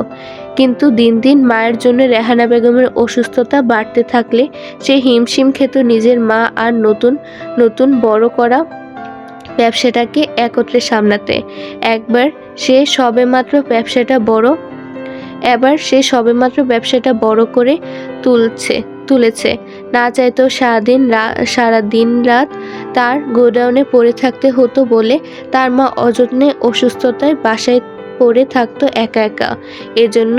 কিন্তু দিন দিন মায়ের জন্য রেহানা বেগমের অসুস্থতা বাড়তে থাকলে সে হিমশিম খেত নিজের মা আর নতুন বড় করা ব্যবসাটাকে একত্রে সামলাতে। এবার সে সবেমাত্র ব্যবসাটা বড় করে তুলেছে। না চাইতেও সারা দিন রাত তার গোডাউনে পড়ে থাকতে হতো বলে তার মা অযত্নে অসুস্থতায় বাসায় পড়ে থাকতো একা একা। এজন্য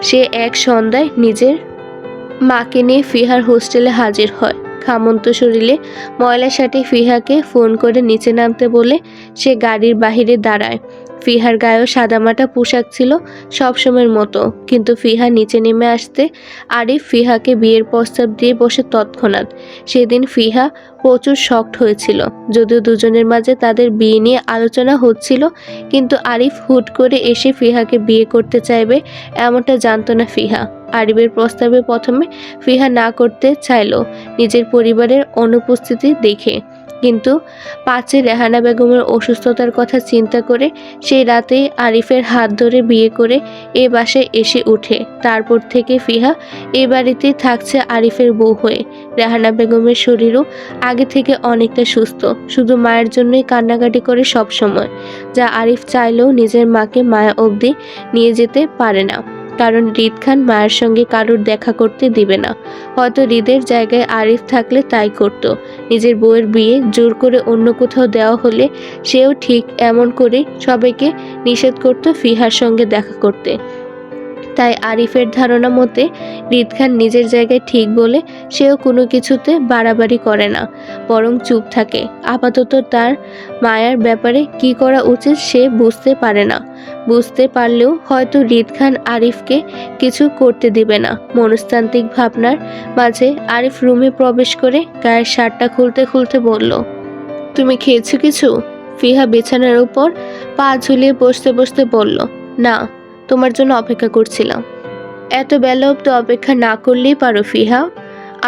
সে এক সন্ধ্যায় নিজের মাকে নিয়ে ফিহার হোস্টেলে হাজির হয়। ঘামন্ত শরীরে ময়লা শার্টে ফিহাকে ফোন করে নিচে নামতে বলে সে গাড়ির বাহিরে দাঁড়ায়। ফিহার গায়েও সাদামাটা পোশাক ছিল সবসময়ের মতো, কিন্তু ফিহা নিচে নেমে আসতে আরিফ ফিহাকে বিয়ের প্রস্তাব দিয়ে বসে তৎক্ষণাৎ। সেদিন ফিহা প্রচুর শকড হয়েছিল। যদিও দুজনের মাঝে তাদের বিয়ে নিয়ে আলোচনা হচ্ছিল, কিন্তু আরিফ হুট করে এসে ফিহাকে বিয়ে করতে চাইবে এমনটা জানতো না ফিহা। আরিফের প্রস্তাবে প্রথমে ফিহা না করতে চাইল নিজের পরিবারের অনুপস্থিতি দেখে। কিন্তু পাঁচে রেহানা বেগমের অসুস্থতার কথা চিন্তা করে সেই রাতে আরিফের হাত ধরে বিয়ে করে এ বাসায় এসে ওঠে। তারপর থেকে ফিহা এই বাড়িতেই থাকছে আরিফের বউ হয়ে। রেহানা বেগমের শরীরও আগে থেকে অনেকটা সুস্থ, শুধু মায়ের জন্যই কান্নাকাটি করে সব সময়, যা আরিফ চাইলেও নিজের মাকে মায়া অবধি নিয়ে যেতে পারে না, কারণ হৃদ খান মায়ের সঙ্গে কারোর দেখা করতে দিবে না। হয়তো হৃদের জায়গায় আরিফ থাকলে তাই করত। নিজের বউয়ের বিয়ে জোর করে অন্য কোথাও দেওয়া হলে সেও ঠিক এমন করে সবাইকে নিষেধ করত ফিহার সঙ্গে দেখা করতে। তাই আরিফের ধারণা মতে হৃদ খান নিজের জায়গায় ঠিক বলে সেও কোনো কিছুতে বাড়াবাড়ি করে না, বরং চুপ থাকে। আপাতত তার মায়ার ব্যাপারে কি করা উচিত সে বুঝতে পারে না। বুঝতে পারলেও হয়তো হৃদ খান আরিফকে কিছু করতে দিবে না। মনস্তান্ত্রিক ভাবনার মাঝে আরিফ রুমে প্রবেশ করে গায়ের শার্টটা খুলতে খুলতে বলল, তুমি খেয়েছো কিছু? ফিহা বিছানার উপর পা ঝুলিয়ে বসতে বসতে বলল, না, তোমার জন্য অপেক্ষা করছিলাম। এত বেলা অব্দি অপেক্ষা না করলেই পারো ফিহা,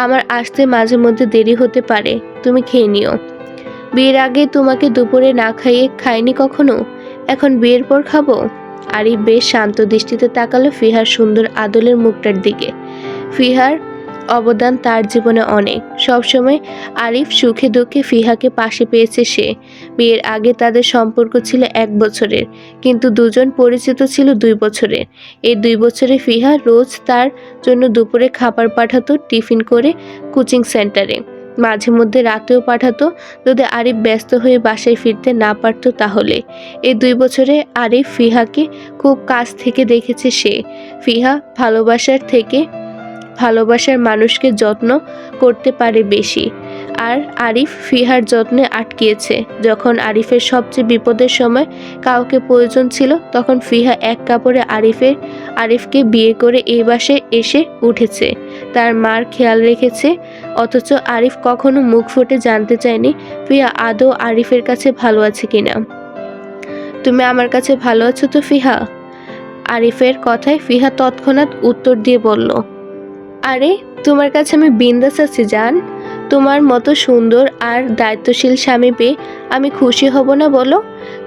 আমার আসতে মাঝে মধ্যে দেরি হতে পারে, তুমি খেয়ে নিও। বিয়ের আগে তোমাকে দুপুরে না খাইয়ে খাইনি কখনো, এখন বিয়ের পর খাবো? আরিফ বেশ শান্ত দৃষ্টিতে তাকালো ফিহার সুন্দর আদলের মুখটার দিকে। ফিহার অবদান তার জীবনে অনেক, সবসময় আরিফ সুখে দুঃখে ফিহাকে পাশে পেয়েছে সে। বিয়ের আগে তাদের সম্পর্ক ছিল 1 বছরের, কিন্তু দুজন পরিচিত ছিল 2 বছরের। এই 2 বছরে ফিহা রোজ তার জন্য দুপুরে খাবার পাঠাতো টিফিন করে কোচিং সেন্টারে, মাঝে মধ্যে রাতেও পাঠাতো যদি আরিফ ব্যস্ত হয়ে বাসায় ফিরতে না পারত তাহলে। এই 2 বছরে আরিফ ফিহাকে খুব কাছ থেকে দেখেছে সে। ফিহা ভালোবাসার মানুষকে যত্ন করতে পারে বেশি, আর আরিফ ফিহার যত্নে আটকিয়েছে। যখন আরিফের সবচেয়ে বিপদের সময় কাউকে প্রয়োজন ছিল, তখন ফিহা এক কাপড়ে আরিফকে বিয়ে করে এই বাসায় এসে উঠেছে, তার মার খেয়াল রেখেছে। অথচ আরিফ কখনো মুখ ফুটে জানতে চায়নি ফিহা আদৌ আরিফের কাছে ভালো আছে কিনা। তুমি আমার কাছে ভালো আছো তো ফিহা? আরিফের কথায় ফিহা তৎক্ষণাৎ উত্তর দিয়ে বলল, আরে তোমার কাছে আমি বিন্দাস আছি জান। তোমার মতো সুন্দর আর দায়িত্বশীল স্বামী পেয়ে আমি খুশি হব না বলো?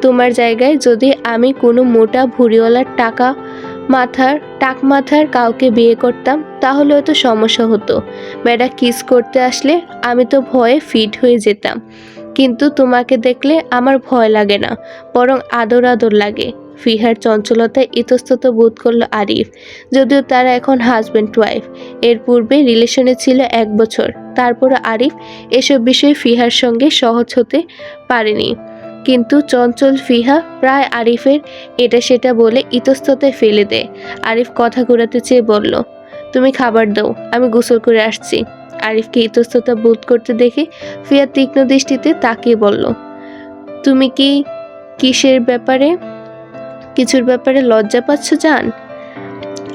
তোমার জায়গায় যদি আমি কোনো মোটা ভুঁড়িওয়ালার টাক মাথার কাউকে বিয়ে করতাম তাহলে হয়তো সমস্যা হতো। বেটা কিস করতে আসলে আমি তো ভয়ে ফিট হয়ে যেতাম, কিন্তু তোমাকে দেখলে আমার ভয় লাগে না, বরং আদর আদর লাগে। ফিহার চঞ্চলতায় ইতস্তত বোধ করল আরিফ। যদিও তারা এখন হাজব্যান্ড ওয়াইফ, এর পূর্বে রিলেশনে ছিল 1 বছর, তারপরে আরিফ এসব বিষয়ে ফিহার সঙ্গে সহজ হতে পারেনি। কিন্তু চঞ্চল ফিহা প্রায় আরিফের এটা সেটা বলে ইতস্ততায় ফেলে দেয়। আরিফ কথা ঘোরাতে চেয়ে বলল, তুমি খাবার দাও, আমি গোসল করে আসছি। আরিফকে ইতস্ততা বোধ করতে দেখে ফিহা তীক্ষ্ণ দৃষ্টিতে তাকিয়ে বলল, তুমি কি কিছুর ব্যাপারে লজ্জা পাচ্ছ জান?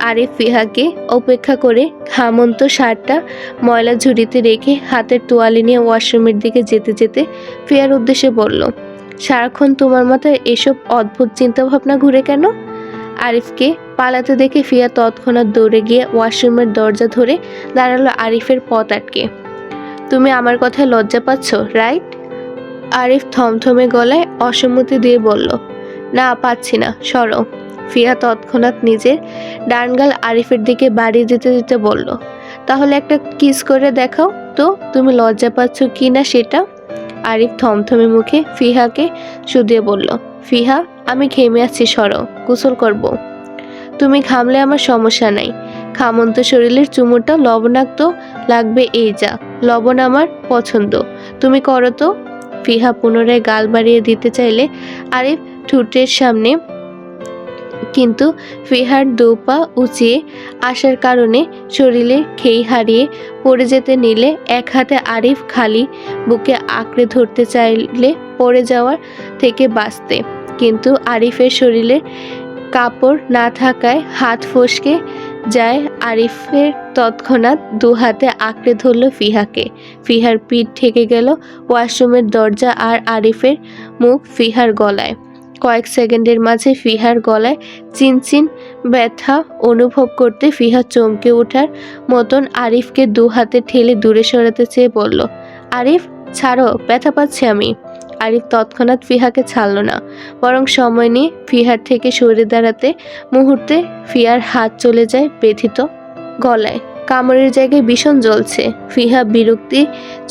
আরিফ ফিহাকে উপেক্ষা করে ঘামন্ত শার্টটা ময়লা ঝুড়িতে রেখে হাতের তোয়ালে নিয়ে ওয়াশরুমের দিকে যেতে যেতে ফিহার উদ্দেশ্যে বলল, সারাক্ষণ তোমার মাথায় এসব অদ্ভুত চিন্তাভাবনা ঘুরে কেন? আরিফকে পালাতে দেখে ফিয়া তৎক্ষণাৎ দৌড়ে গিয়ে ওয়াশরুমের দরজা ধরে দাঁড়ালো আরিফের পথ আটকে। তুমি আমার কথায় লজ্জা পাচ্ছ, রাইট? আরিফ থমথমে গলায় অসম্মতি দিয়ে বলল, না পাচ্ছি না, সরো। ফিয়া তৎক্ষণাৎ নিজের ডান গাল আরিফের দিকে বাড়িয়ে দিতে দিতে বলল, তাহলে একটা কিস করে দেখাও তো, তুমি লজ্জা পাচ্ছ কি না সেটা। আরিফ থমথমে মুখে ফিহাকে শুধিয়ে বলল, ফিহা আমি ঘেমে আছি, সরো, গোসল করব। তুমি ঘামলে আমার সমস্যা নাই, ঘামন্ত শরীরের চুমুটা লবণাক্ত লাগবে এই যা, লবণ আমার পছন্দ, তুমি করো তো। ফিহা পুনরায় গাল বাড়িয়ে দিতে চাইলে আরিফ ঠোঁটের সামনে, কিন্তু ফিহার দোপা উঁচিয়ে আসার কারণে শরীরে খেই হারিয়ে পড়ে যেতে নিলে এক হাতে আরিফ খালি বুকে আঁকড়ে ধরতে চাইলে পড়ে যাওয়ার থেকে বাঁচতে, কিন্তু আরিফের শরীরে কাপড় না থাকায় হাত ফসকে যায়। আরিফের তৎক্ষণাৎ 2 হাতে আঁকড়ে ধরল ফিহাকে। ফিহার পিঠ ঠেকে গেল ওয়াশরুমের দরজা আর আরিফের মুখ ফিহার গলায়। কয়েক সেকেন্ডের মাঝে ফিহার গলায় চিনচিন ব্যথা অনুভব করতে ফিহা চমকে ওঠার মতন আরিফকে 2 হাতে ঠেলে দূরে সরাতে চেয়ে বলল, আরিফ ছাড়ো, ব্যথা পাচ্ছি আমি। আরিফ তৎক্ষণাৎ ফিহাকে ছাড়ল না, বরং সময় নিয়ে ফিহার থেকে সরে দাঁড়াতে মুহূর্তে ফিহার হাত চলে যায় ব্যথিত গলায়। কামড়ের জায়গায় ভীষণ জ্বলছে। ফিহা বিরক্তি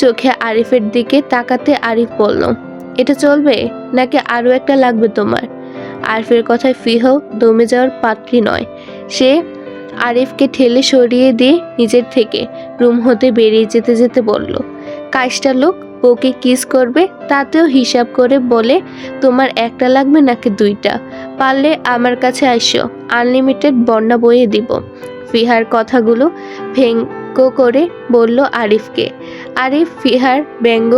চোখে আরিফের দিকে তাকাতে আরিফ বলল, এটা চলবে নাকি আরও একটা লাগবে তোমার? আরিফের কথায় ফিহাও দমে যাওয়ার পাত্রী নয়। সে আরিফকে ঠেলে সরিয়ে দিয়ে নিজের থেকে রুম হতে বেরিয়ে যেতে যেতে বলল, কাজটা লোক ওকে কিস করবে, তাতেও হিসাব করে বলে তোমার একটা লাগবে নাকি দুইটা? পারলে আমার কাছে আইসো, আনলিমিটেড বন্যা বইয়ে দিব। ফিহার কথাগুলো ব্যঙ্গ করে বলল আরিফকে। আরিফ ফিহার ব্যঙ্গ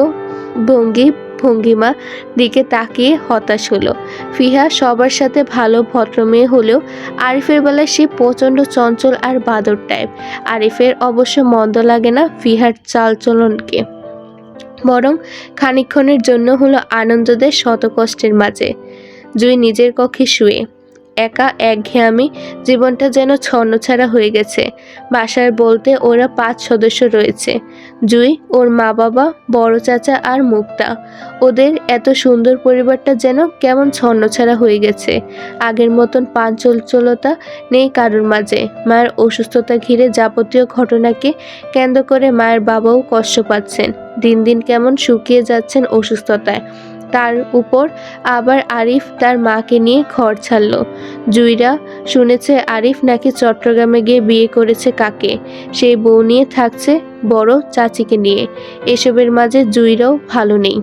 ভঙ্গিমা দিকে তাকিয়ে হতাশ হলো। ফিহা সবার সাথে ভালো ভদ্র মেয়ে হলেও আরিফের বেলায় সে প্রচণ্ড চঞ্চল আর বাদর টাইপ। আরিফের অবশ্য মন্দ লাগে না ফিহার চালচলনকে, বরং খানিকক্ষণের জন্য হলো আনন্দ দেয় শত কষ্টের মাঝে। জুই নিজের কক্ষে শুয়ে একা একঘেয়ামি জীবনটা যেন ছন্নছাড়া হয়ে গেছে। বাসার বলতে ওরা 5 সদস্য রয়েছে, জুই, ওর মা বাবা, বড় চাচা আর মুক্তা। ওদের এত সুন্দর পরিবারটা যেন কেমন ছন্নছাড়া হয়ে গেছে। আগের মতন পাঞ্চলচলতা নেই কারোর মাঝে। মায়ের অসুস্থতা ঘিরে যাবতীয় ঘটনাকে কেন্দ্র করে মায়ের বাবাও কষ্ট পাচ্ছেন, দিন দিন কেমন শুকিয়ে যাচ্ছেন অসুস্থতায়। তার উপর আবার আরিফ তার মাকে নিয়ে ঘর ছাড়ল। জুইরা শুনেছে আরিফ নাকি চট্টগ্রামে গিয়ে বিয়ে করেছে কাকে, সেই বউ নিয়ে থাকছে বড় চাচিকে নিয়ে। এসবের মাঝে জুইরাও ভালো নেই।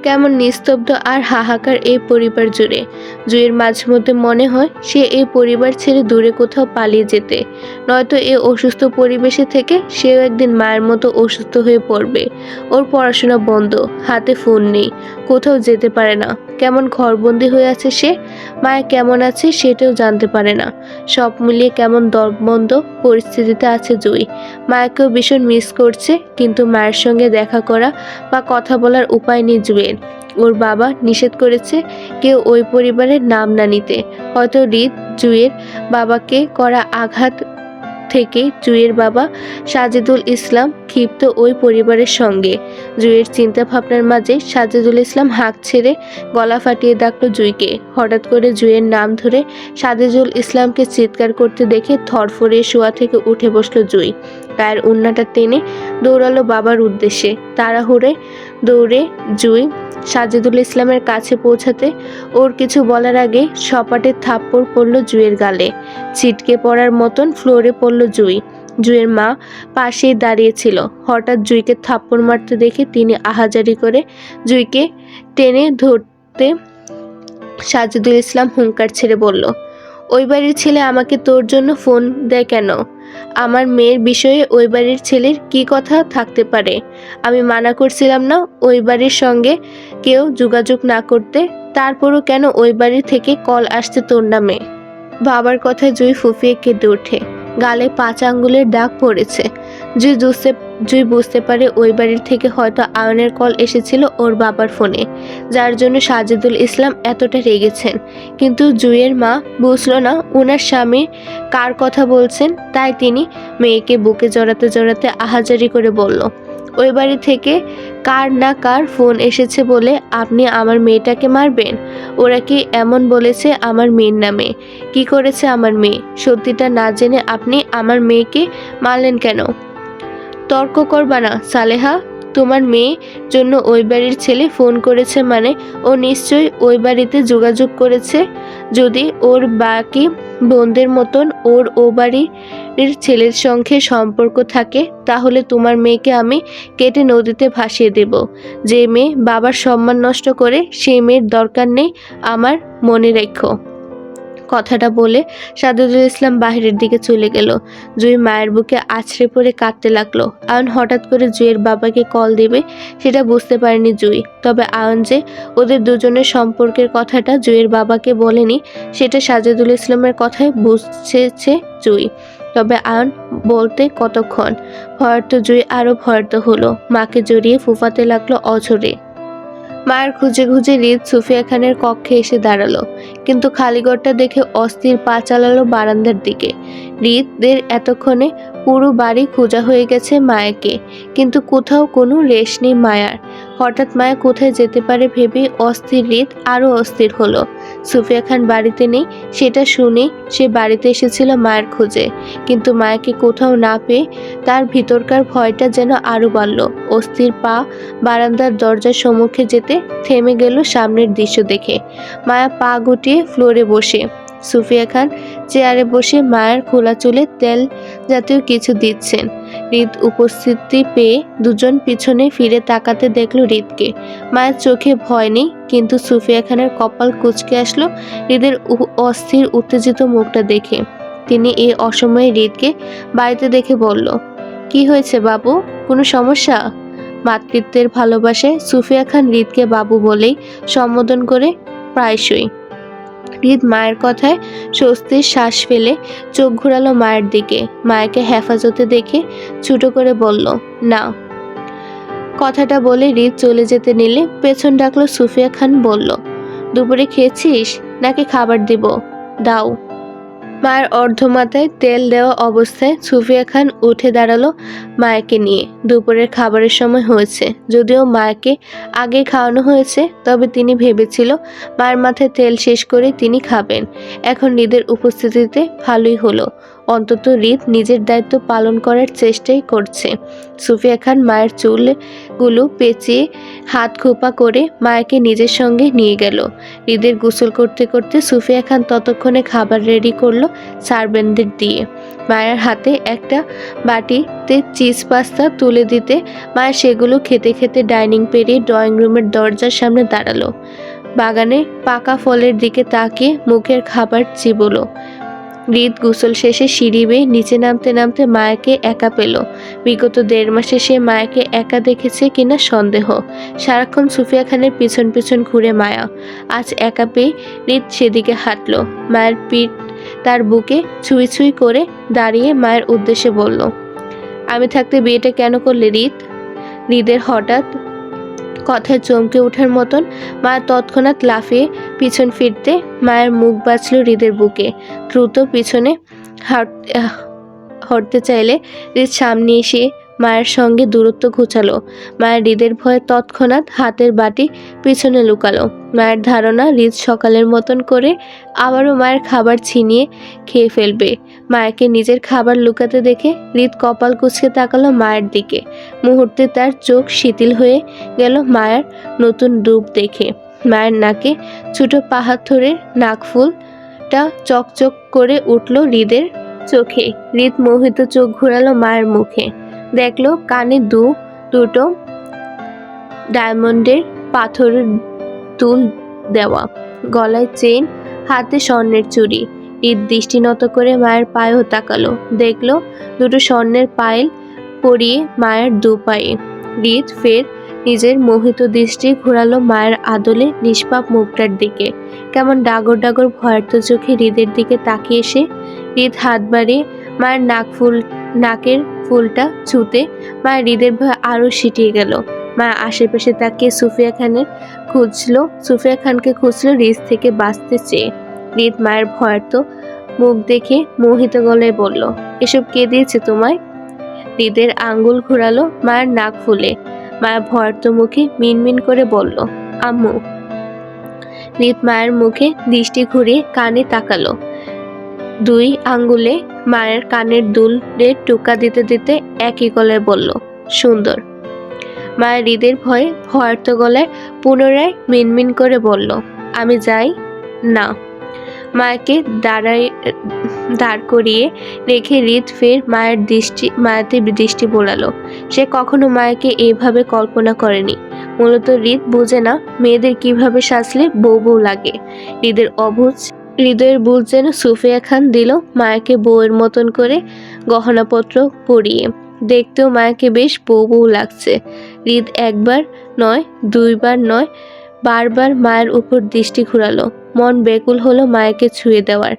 কেমন নিস্তব্ধ আর হাহাকার এই পরিবার জুড়ে। জুইয়ের মাঝে মধ্যে মনে হয় সে এই পরিবার ছেড়ে দূরে কোথাও পালিয়ে যেতে, নয়তো এই অসুস্থ পরিবেশে থেকে সেও একদিন মায়ের মতো অসুস্থ হয়ে পড়বে। ওর পড়াশোনা বন্ধ, হাতে ফোন নেই, কোথাও যেতে পারে না, কেমন ঘরবন্দি হয়ে আছে সে। মায়া কেমন আছে সেটাও জানতে পারে না। সব মিলিয়ে কেমন দরবন্ধ পরিস্থিতিতে আছে জুই। মায়াকেও ভীষণ মিস করছে, কিন্তু মায়ের সঙ্গে দেখা করা বা কথা বলার উপায় নেই জুইয়ের। ওর বাবা নিষেধ করেছে কেউ ওই পরিবারের নাম না নিতে। হয়তো হৃদ জুইয়ের বাবাকে করা আঘাত থেকে জুইয়ের বাবা সাজিদুল ইসলাম ক্ষিপ্ত ওই পরিবারের সঙ্গে। জুইয়ের চিন্তা ভাবনার মাঝে সাজিদুল ইসলাম হাঁক ছেড়ে গলা ফাটিয়ে ডাকলো জুইকে। হঠাৎ করে জুইয়ের নাম ধরে সাজিদুল ইসলামকে চিৎকার করতে দেখে ধরফড়িয়ে শোয়া থেকে উঠে বসলো জুই। গায়ের উন্নাটা টেনে দৌড়ালো বাবার উদ্দেশ্যে। তাড়াহুড়ে দৌড়ে জুই সাজিদুল ইসলামের কাছে পৌঁছাতে ওর কিছু বলার আগে সপাটে থাপ্পড় পড়ল জুইয়ের গালে। ছিটকে পড়ার মতন ফ্লোরে পড়ল জুই। জুইয়ের মা পাশেই দাঁড়িয়েছিল। হঠাৎ জুইকে থাপ্পড় মারতে দেখে তিনি আহাজারি করে জুইকে টেনে ধরতে সাজিদুল ইসলাম হুঙ্কার ছেড়ে বলল, ওই বাড়ির ছেলে আমাকে তোর জন্য ফোন দেয় কেন? আমার মেয়ের বিষয়ে ওই বাড়ির ছেলের কি কথা থাকতে পারে? আমি মানা করছিলাম না ওই বাড়ির সঙ্গে কেউ যোগাযোগ না করতে? তারপরও কেন ওই বাড়ি থেকে কল আসছে তোর নামে? বাবার কথায় জুই ফুঁফিয়ে কেঁদে ওঠে। গালে 5 আঙ্গুলের দাগ পড়েছে। জুই বুঝতে পারে ওই বাড়ির থেকে হয়তো আয়নের কল এসেছিল ওর বাবার ফোনে, যার জন্য সাজিদুল ইসলাম এতটা রেগেছেন। কিন্তু জুইয়ের মা বুঝলো না ওনার স্বামী কার কথা বলছেন, তাই তিনি মেয়েকে বুকে জড়াতে জড়াতে আহাজারি করে বলল, ওই বাড়ি থেকে কার না কার ফোন এসেছে বলে আপনি আমার মেয়েটাকে মারবেন? ওরা কি এমন বলেছে আমার মেয়ের নামে? কি করেছে আমার মেয়ে? সত্যিটা না জেনে আপনি আমার মেয়েকে মারলেন কেন? তর্ক করবা না সালেহা। তোমার মেয়ে জন্য ওই বাড়ির ছেলে ফোন করেছে মানে ও নিশ্চয়ই ওই বাড়িতে যোগাযোগ করেছে। যদি ওর বাকি বোনদের মতন ওর ও বাড়ির ছেলের সঙ্গে সম্পর্ক থাকে, তাহলে তোমার মেয়েকে আমি কেটে নদীতে ভাসিয়ে দেব। যে মেয়ে বাবার সম্মান নষ্ট করে সেই মেয়ের দরকার নেই আমার, মনে রেখো। কথাটা বলে সাজিদুল ইসলাম বাহিরের দিকে চলে গেল। জুই মায়ের বুকে আছড়ে পড়ে কাঁদতে লাগলো। আয়ন হঠাৎ করে জুইয়ের বাবাকে কল দেবে সেটা বুঝতে পারেনি জুই। তবে আয়ন যে ওদের দুজনের সম্পর্কের কথাটা জুইয়ের বাবাকে বলেনি সেটা সাজিদুল ইসলামের কথায় বুঝেছে জুই। তবে আয়ন বলতে কতক্ষণ। ভয়ার্ত জুই আরো ভয়ার্ত হলো। মাকে জড়িয়ে ফুফাতে লাগলো অঝরে। মায়ের খুঁজে খুঁজে হৃদ সুফিয়া খানের কক্ষে এসে দাঁড়ালো, কিন্তু খালি ঘরটা দেখে অস্থির পা চালালো বারান্দার দিকে। হৃদের এতক্ষণে পুরো বাড়ি খোঁজা হয়ে গেছে মায়াকে, কিন্তু কোথাও কোনো রেশ নেই মায়ার। হঠাৎ মায়া কোথায় যেতে পারে ভেবে অস্থির হৃদ আরও অস্থির হলো। সুফিয়া খান বাড়িতে নেই সেটা শুনে সে বাড়িতে এসেছিল মায়ের খোঁজে, কিন্তু মায়াকে কোথাও না পেয়ে তার ভিতরকার ভয়টা যেন আরও বাড়ল। অস্থির পা বারান্দার দরজার সম্মুখে যেতে থেমে গেল সামনের দৃশ্য দেখে। মায়া পা গুটিয়ে ফ্লোরে বসে, সুফিয়া খান চেয়ারে বসে মায়ের খোলা চুলে তেল জাতীয় কিছু দিচ্ছেন। হৃদ উপস্থিতি পেয়ে দুজন পিছনে ফিরে তাকাতে দেখলো হৃদকে। মায়ের চোখে ভয় নেই, কিন্তু সুফিয়া খানের কপাল কুঁচকে আসলো হৃদের অস্থির উত্তেজিত মুখটা দেখে। তিনি এই অসময়ে হৃদকে বাড়িতে দেখে বলল, কি হয়েছে বাবু, কোনো সমস্যা? মাতৃত্বের ভালোবাসায় সুফিয়া খান হৃদকে বাবু বলেই সম্বোধন করে প্রায়শই। হৃদ মায়ের কথায় স্বস্তির শ্বাস ফেলে চোখ ঘোরালো মায়ের দিকে। মায়াকে হেফাজতে দেখে ছোট করে বলল, না। কথাটা বলে হৃদ চলে যেতে নিলে পেছন ডাকলো সুফিয়া খান। বলল, দুপুরে খেয়েছিস নাকি খাবার দিব? দাও। মায়ের অর্ধমাথায় তেল দেওয়া অবস্থায় সুফিয়া খান উঠে দাঁড়ালো মায়াকে নিয়ে। দুপুরের খাবারের সময় হয়েছে, যদিও মায়াকে আগে খাওয়ানো হয়েছে, তবে তিনি ভেবেছিল মায়ের মাথায় তেল শেষ করে তিনি খাবেন। এখন হৃদের উপস্থিতিতে ভালোই হলো, অন্তত হৃদ নিজের দায়িত্ব পালন করার চেষ্টাই করছে। সুফিয়া খান মায়ের চুলগুলো পেঁচিয়ে হাত খোপা করে মায়াকে নিজের সঙ্গে নিয়ে গেল। হৃদের গোসল করতে করতে সুফিয়া খান ততক্ষণে খাবার রেডি করলো সার্ভেন্টদের দিয়ে। মায়ের হাতে একটা বাটিতে চিজ পাস্তা তুলে দিতে মায়া সেগুলো খেতে খেতে ডাইনিং পেরিয়ে ড্রয়িং রুমের দরজার সামনে দাঁড়ালো। বাগানে পাকা ফলের দিকে তাকিয়ে মুখের খাবার চিবোলো। হৃদ গোসল শেষে সিঁড়ি বেয়ে নিচে নামতে নামতে মায়াকে একা পেল। বিগত 1.5 মাসে সে মায়াকে একা দেখেছে কিনা সন্দেহ। সারাক্ষণ সুফিয়া খানের পিছন পিছন ঘুরে মায়া। আজ একা পেয়ে হৃদ সেদিকে হাঁটলো। মায়ের পিঠ তার বুকে ছুঁই ছুঁই করে দাঁড়িয়ে মায়ের উদ্দেশ্যে বলল, আমি থাকতে বিয়েটা কেন করলে হৃদ? হৃদের হঠাৎ কথায় চমকে ওঠার মতন মা তৎক্ষণাৎ লাফিয়ে পিছন ফিরতে মায়ের মুখ বাঁচল হৃদের বুকে। দ্রুত পিছনে হটতে চাইলে হৃদ সামনে এসে মায়ের সঙ্গে দূরত্ব ঘুচালো। মায়ের হৃদের ভয়ে তৎক্ষণাৎ হাতের বাটি পিছনে লুকালো। মায়ের ধারণা হৃদ সকালের মতন করে আবারও মায়ের খাবার ছিনিয়ে খেয়ে ফেলবে। মায়াকে নিজের খাবার লুকাতে দেখে হৃদ কপাল কুঁচকে তাকালো মায়ের দিকে। মুহূর্তে তার চোখ শিথিল হয়ে গেল মায়ের নতুন রূপ দেখে। মায়ের নাকে ছোট পাথরের নাকফুলটা চকচক করে উঠল হৃদের চোখে। হৃদ মোহিত চোখ ঘুরালো মায়ের মুখে, দেখলো কানে দুটো ডায়মন্ডের পাথরের দুল দেওয়া, গলায় চেন, হাতে স্বর্ণের চুড়ি। হৃদ দৃষ্টি নত করে মায়ের পায়েও তাকালো, দেখলো দুটো স্বর্ণের পায়েল পরিয়ে মায়ের দু পায়ে। হৃদ ফের নিজের মোহিত দৃষ্টি ঘোরালো মায়ের আদলে নিষ্পাপ মুখটার দিকে। কেমন ডাগর ডাগর ভয়ার্থ চোখে হৃদের দিকে তাকিয়ে এসে হৃদ হাত বাড়িয়ে মায়ের নাকের ফুলটা ছুঁতে মায়ের হৃদের ভয় আরো সিটিয়ে গেল। মা আশেপাশে তাকিয়ে সুফিয়া খানকে খুঁজলো হৃদ থেকে বাঁচতে চেয়ে। হৃদ মায়ের ভয়ার্থ মুখ দেখে মোহিত গলায় বলল, এসব কে দিয়েছে তোমায়? হৃদের আঙ্গুল ঘোরালো মায়ের নাক ফুলে। মায়া ভয়ার্থ মুখে মিনমিন করে বলল, আম্মু। হৃদ মায়ের মুখে দৃষ্টি ঘুরিয়ে কানে তাকালো। 2 আঙ্গুলে মায়ের কানের দুলের টোকা দিতে দিতে একই গলায় বলল, সুন্দর। মায়ের হৃদের ভয়ে ভয়ার্থ গলায় পুনরায় মিনমিন করে বলল, আমি যাই না। মায়াকে দাঁড় করিয়ে রেখে হৃদ ফের মায়াতে দৃষ্টি বোলালো। সে কখনো মায়াকে এইভাবে কল্পনা করেনি। মূলত হৃদ বোঝে না মেয়েদের কিভাবে সাজলে বউ বউ লাগে। হৃদয়ের বুঝ যেন সুফিয়া খান দিল মায়াকে বউয়ের মতন করে গহনাপত্র পরিয়ে। দেখতেও মায়াকে বেশ বউ বউ লাগছে। হৃদ একবার নয়, 2 বার নয়, বারবার মায়ের উপর দৃষ্টি ঘুরালো। মন বেকুল হলো মায়াকে ছুঁয়ে দেওয়ার,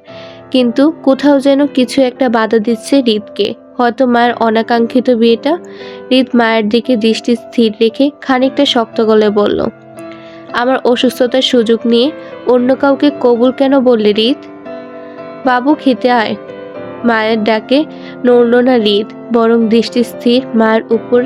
কিন্তু কোথাও যেন কিছু একটা বাধা দিচ্ছে হৃদকে। হয়তো মায়ের অনাকাঙ্ক্ষিত বিয়েটা। হৃদ মায়ের দিকে দৃষ্টি স্থির রেখে খানিকটা শক্ত গলায় বলল, আমার অসুস্থতার সুযোগ নিয়ে অন্য কাউকে কবুল কেন বললে হৃদ? বাবু খেতে আয়। মায়ের ডাকে নড়ল না হৃদ, বরং দৃষ্টি স্থির মায়ের উপর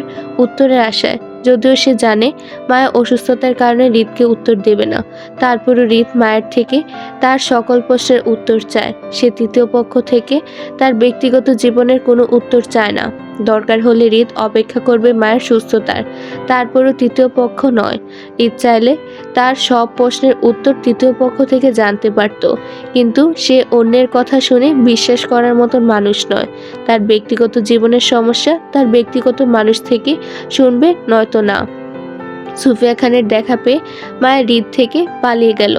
উত্তরের আশায়। যদিও সে জানে মায়া অসুস্থতার কারণে হৃদকে উত্তর দেবে না, তারপরও হৃদ মায়ের থেকে তার সকল প্রশ্নের উত্তর চায়। সে তৃতীয় পক্ষ থেকে তার ব্যক্তিগত জীবনের কোনো উত্তর চায় না। দরকার হলে হৃদ অপেক্ষা করবে মায়ের সুস্থতার, তারপরও তৃতীয় পক্ষ নয়। হৃদ চাইলে তার সব প্রশ্নের উত্তর তৃতীয় পক্ষ থেকে জানতে পারত, কিন্তু সে অন্যের কথা শুনে বিশ্বাস করার মতন মানুষ নয়। তার ব্যক্তিগত জীবনের সমস্যা তার ব্যক্তিগত মানুষ থেকে শুনবে, নয়তো না। সুফিয়া খানের দেখা পেয়ে মায়া হৃদ থেকে পালিয়ে গেল।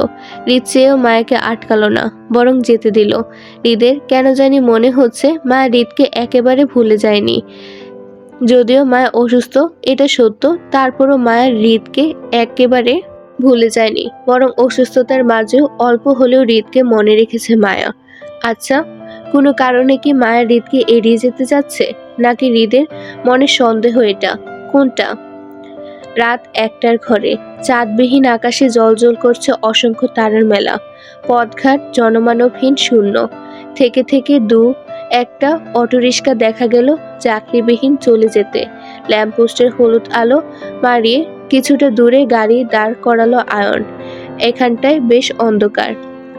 হৃদ চেয়েও মায়াকে আটকালো না, বরং যেতে দিল। হৃদের কেন জানি মনে হচ্ছে মায়া হৃদকে একেবারে ভুলে যায়নি। যদিও মায়া অসুস্থ এটা সত্য, তারপরও মায়া হৃদকে একেবারে ভুলে যায়নি, বরং অসুস্থতার মাঝেও অল্প হলেও হৃদকে মনে রেখেছে মায়া। আচ্ছা, কোনো কারণে কি মায়া হৃদকে এড়িয়ে যেতে যাচ্ছে, নাকি হৃদের মনে সন্দেহ? এটা কোনটা? রাত 1টার ঘরে চাঁদবিহীন আকাশে জ্বলজ্বল করছে অসংখ্য তারার মেলা। পথঘাট জনমানবহীন শূন্য। থেকে থেকে একটা অটোরিক্সা দেখা গেল চাকরিবিহীন চলে যেতে। ল্যাম্পপোস্টের হলুদ আলো মারিয়ে কিছুটা দূরে গাড়ি দাঁড় করালো আয়ন। এখানটায় বেশ অন্ধকার,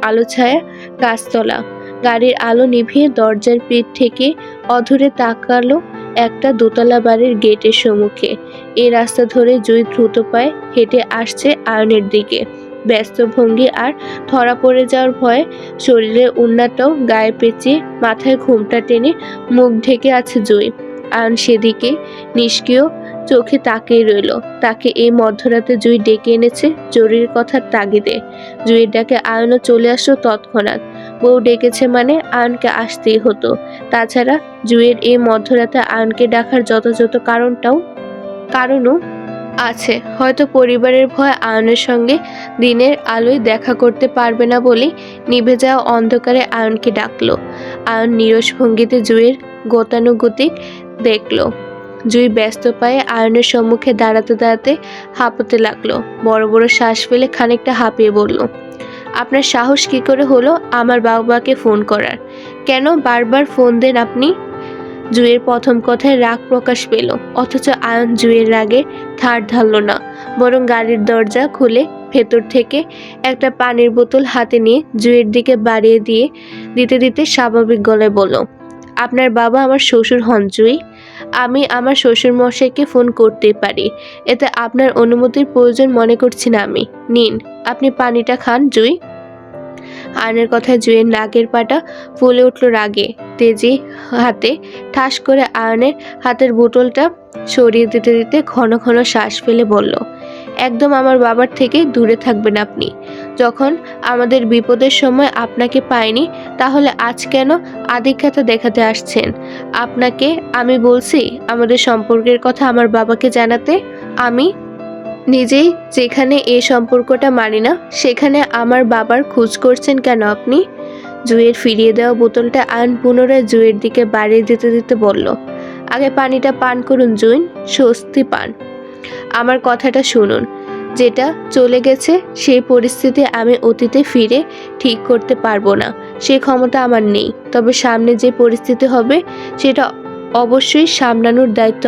আলো ছায়া গাছতলা। গাড়ির আলো নিভিয়ে দরজার পিঠ থেকে অধরে তাকালো একটা দোতলা বাড়ির গেটের সম্মুখে। এই রাস্তা ধরে জুই দ্রুত পায়ে হেঁটে আসছে আয়নের দিকে। ব্যস্ত ভঙ্গি আর ধরা পড়ে যাওয়ার ভয়ে শরীরের উন্নাটাও গায়ে পেঁচিয়ে মাথায় ঘুমটা টেনে মুখ ঢেকে আছে জুই। আয়ন সেদিকে নিষ্ক্রিয় চোখে তাকিয়ে রইল। তাকে এই মধ্যরাতে জুই ডেকে এনেছে জরুরি কথার তাগিদে। জুইয়ের ডাকে আয়নও চলে আসলো তৎক্ষণাৎ। বউ ডেকেছে মানে আয়নকে আসতেই হতো। তাছাড়া জুইয়ের এই মধ্যরাতে আয়নকে ডাকার যথাযথ কারণও আছে। হয়তো পরিবারের ভয় আয়নের সঙ্গে দিনের আলোয় দেখা করতে পারবে না বলেই নিভে যাওয়া অন্ধকারে আয়নকে ডাকলো। আয়ন নিরস ভঙ্গিতে জুইয়ের গতানুগতিক দেখলো। জুই ব্যস্ত পায়ে আয়নের সম্মুখে দাঁড়াতে দাঁড়াতে হাঁপাতে লাগলো। বড় বড় শ্বাস ফেলে খানিকটা হাঁপিয়ে বলল, আপনার সাহস কি করে হলো আমার বাবাকে ফোন করার? কেন বারবার ফোন দেন আপনি? জুইয়ের প্রথম কথায় রাগ প্রকাশ পেল, অথচ আয়ন জুইয়ের রাগে ধার ধারল না, বরং গাড়ির দরজা খুলে ভেতর থেকে একটা পানির বোতল হাতে নিয়ে জুইয়ের দিকে বাড়িয়ে দিতে দিতে স্বাভাবিক গলায় বলল, আপনার বাবা আমার শ্বশুর হন জুই। আমি আমার শ্বশুর মশাইকে ফোন করতেই পারি, এতে আপনার অনুমতির প্রয়োজন মনে করছি না আমি। নিন, আপনি পানিটা খান জুই। আয়নের কথায় জুইয়ের নাকের পাটা ফুলে উঠল রাগে। তেজি হাতে ঠাস করে আয়নের হাতের বোতলটা সরিয়ে দিতে দিতে ঘন ঘন শ্বাস ফেলে বলল, একদম আমার বাবার থেকে দূরে থাকবেন আপনি। যখন আমাদের বিপদের সময় আপনাকে পাইনি, তাহলে আজ কেন আধিক্যতা দেখাতে আসছেন? আপনাকে আমি বলছি আমাদের সম্পর্কের কথা আমার বাবাকে জানাতে। আমি নিজেই যেখানে এই সম্পর্কটা মানি না, সেখানে আমার বাবার খোঁজ করছেন কেন আপনি? জুইয়ের ফিরিয়ে দেওয়া বোতলটা আয়ন পুনরায় জুইয়ের দিকে বাড়িয়ে দিতে দিতে বলল, আগে পানিটা পান করুন জুইন, স্বস্তি পান। আমার কথাটা শুনুন, যেটা চলে গেছে সেই পরিস্থিতি আমি অতীতে ফিরে ঠিক করতে পারবো না, সে ক্ষমতা আমার নেই। তবে সামনে যে পরিস্থিতি হবে সেটা অবশ্যই সামলানোর দায়িত্ব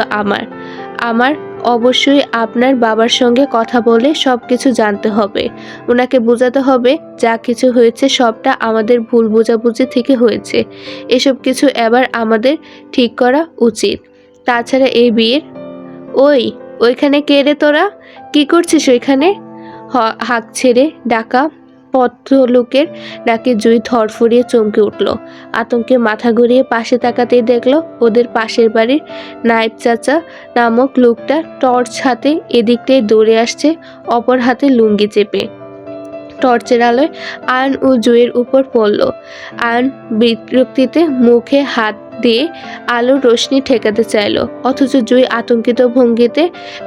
আমার অবশ্যই আপনার বাবার সঙ্গে কথা বলে সব কিছু জানতে হবে। ওনাকে বোঝাতে হবে যা কিছু হয়েছে সবটা আমাদের ভুল বোঝাবুঝি থেকে হয়েছে। এসব কিছু এবার আমাদের ঠিক করা উচিত। তাছাড়া এই বিয়ের ওইখানে কে রে তোরা? কি করছিস ওইখানে? হাঁক ছেড়ে ডাকা পথলোকের ডাকে জুই ধরফরিয়ে চমকে উঠল। আতঙ্কে মাথা ঘুরিয়ে পাশে তাকাতেই দেখল ওদের পাশের বাড়ির নায়েব চাচা নামক লোকটা টর্চ হাতে এদিকটাই দৌড়ে আসছে, অপর হাতে লুঙ্গি চেপে। টর্চের আলোয় আয়ন ও জুইয়ের উপর পড়ল। আয়ন বিরক্তিতে মুখে হাত দিয়ে আলোর রোশনি ঠেকাতে চাইল, অথচ জুই আতঙ্কিত ভঙ্গিতে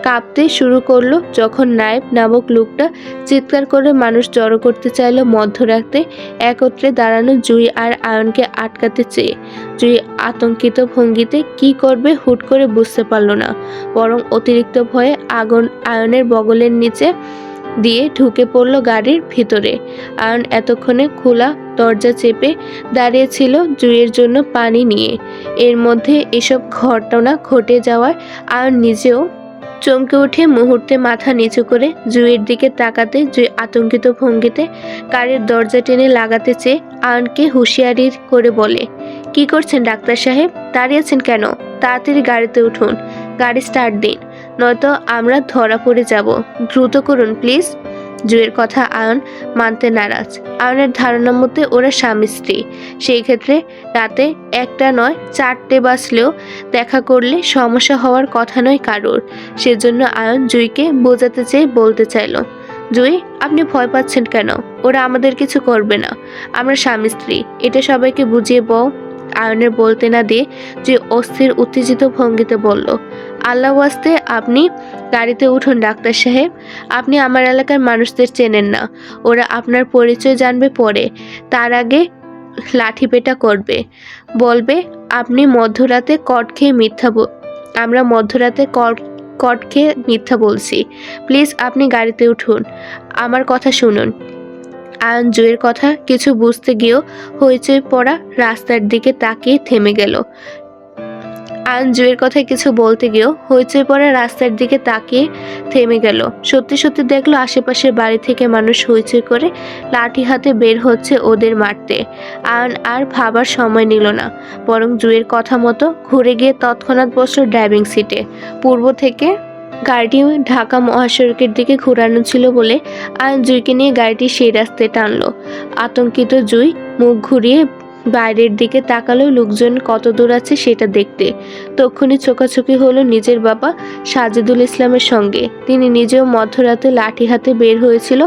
কাঁপতে শুরু করলো যখন নায়েব নামক লোকটা চিৎকার করে মানুষ জড়ো করতে চাইল মধ্যরাতে একত্রে দাঁড়ানো জুই আর আয়নকে আটকাতে চেয়ে। জুই আতঙ্কিত ভঙ্গিতে কি করবে হুট করে বুঝতে পারল না, বরং অতিরিক্ত ভয়ে আয়নের বগলের নিচে দিয়ে ঢুকে পড়ল গাড়ির ভিতরে। আয়ন এতক্ষণে খোলা দরজা চেপে দাঁড়িয়েছিল জুইয়ের জন্য পানি নিয়ে। এর মধ্যে এসব ঘটনা ঘটে যাওয়ায় আয়ন নিজেও চমকে উঠে মুহূর্তে মাথা নিচু করে জুঁইয়ের দিকে তাকাতে জুঁই আতঙ্কিত ভঙ্গিতে গাড়ির দরজা টেনে লাগাতে চেয়ে আয়নকে হুঁশিয়ারি করে বলে, কি করছেন ডাক্তার সাহেব? দাঁড়িয়ে আছেন কেন? তাড়াতাড়ি গাড়িতে উঠুন, গাড়ি স্টার্ট দিন, নয়তো আমরা ধরা পড়ে যাব। দ্রুত করুন প্লিজ। জুঁইয়ের কথা আয়ন মানতে নারাজ। আয়নের ধারণা মতে ওরা স্বামী স্ত্রী, সেই ক্ষেত্রে রাতে একটা নয় 4টে বাজলেও দেখা করলে সমস্যা হওয়ার কথা নয় কারোর। সেজন্য আয়ন জুঁইকে বোঝাতে চেয়ে বলতে চাইল, জুঁই আপনি ভয় পাচ্ছেন কেন? ওরা আমাদের কিছু করবে না, আমরা স্বামী স্ত্রী, এটা সবাইকে বুঝিয়ে বউ। আয়নের বলতে না দিয়ে জুঁই অস্থির উত্তেজিত ভঙ্গিতে বলল, আল্লাহ ওয়াস্তে আপনি গাড়িতে উঠুন ডাক্তার সাহেব। আপনি আমার এলাকার মানুষদের চেনেন না, ওরা আপনার পরিচয় জানবে পরে, তার আগে লাঠি পেটা করবে, বলবে আপনি মধ্যরাতে কট খেয়ে আমরা মধ্যরাতে কট খেয়ে মিথ্যা বলছি। প্লিজ আপনি গাড়িতে উঠুন, আমার কথা শুনুন। আয়ন জুঁইয়ের কথা কিছু বুঝতে গিয়েও হইচই পড়া রাস্তার দিকে তাকিয়ে থেমে গেল। আয়ন জুঁইয়ের কথায় কিছু বলতে গিয়েও হইচই পড়া রাস্তার দিকে তাকিয়ে থেমে গেল। সত্যি সত্যি দেখলো আশেপাশের বাড়ি থেকে মানুষ হইচই করে লাঠি হাতে বের হচ্ছে ওদের মারতে। আয়ন আর ভাবার সময় নিল না, বরং জুঁইয়ের কথা মতো ঘুরে গিয়ে তৎক্ষণাৎ বসল ড্রাইভিং সিটে। পূর্ব থেকে গাড়িটি ঢাকা মহাসড়কের দিকে ঘোরানো ছিল বলে আয়ন জুঁইকে নিয়ে গাড়িটি সেই রাস্তায় টানলো। আতঙ্কিত জুঁই মুখ ঘুরিয়ে বাইরের দিকে তাকালো লোকজন কত দূর আছে সেটা দেখতে। তক্ষুনি চোখাচোখি হলো নিজের বাবা সাজিদুল ইসলামের সঙ্গে। তিনি নিজেও মধ্যরাতে লাঠি হাতে বের হয়েছিল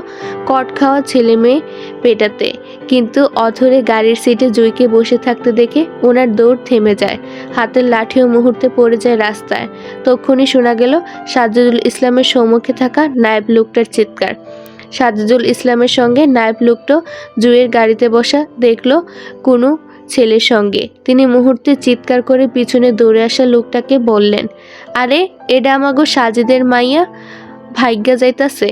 কট খাওয়া ছেলে মেয়ে পেটাতে, কিন্তু অধরে গাড়ির সিটে জুঁইকে বসে থাকতে দেখে ওনার দৌড় থেমে যায়। হাতের লাঠিও মুহূর্তে পড়ে যায় রাস্তায়। তক্ষুনি শোনা গেল সাজিদুল ইসলামের সম্মুখে থাকা নায়েব লোকটার চিৎকার। সাজিদুল ইসলামের সঙ্গে নায়েব লোকটা জুঁইয়ের গাড়িতে বসা দেখল কোনো ছেলের সঙ্গে। তিনি মুহূর্তে চিৎকার করে পিছনে দৌড়ে আসা লোকটাকে বললেন, আরে এটা আমাগো সাজিদের মাইয়া, ভাগ্যা যাইতাছে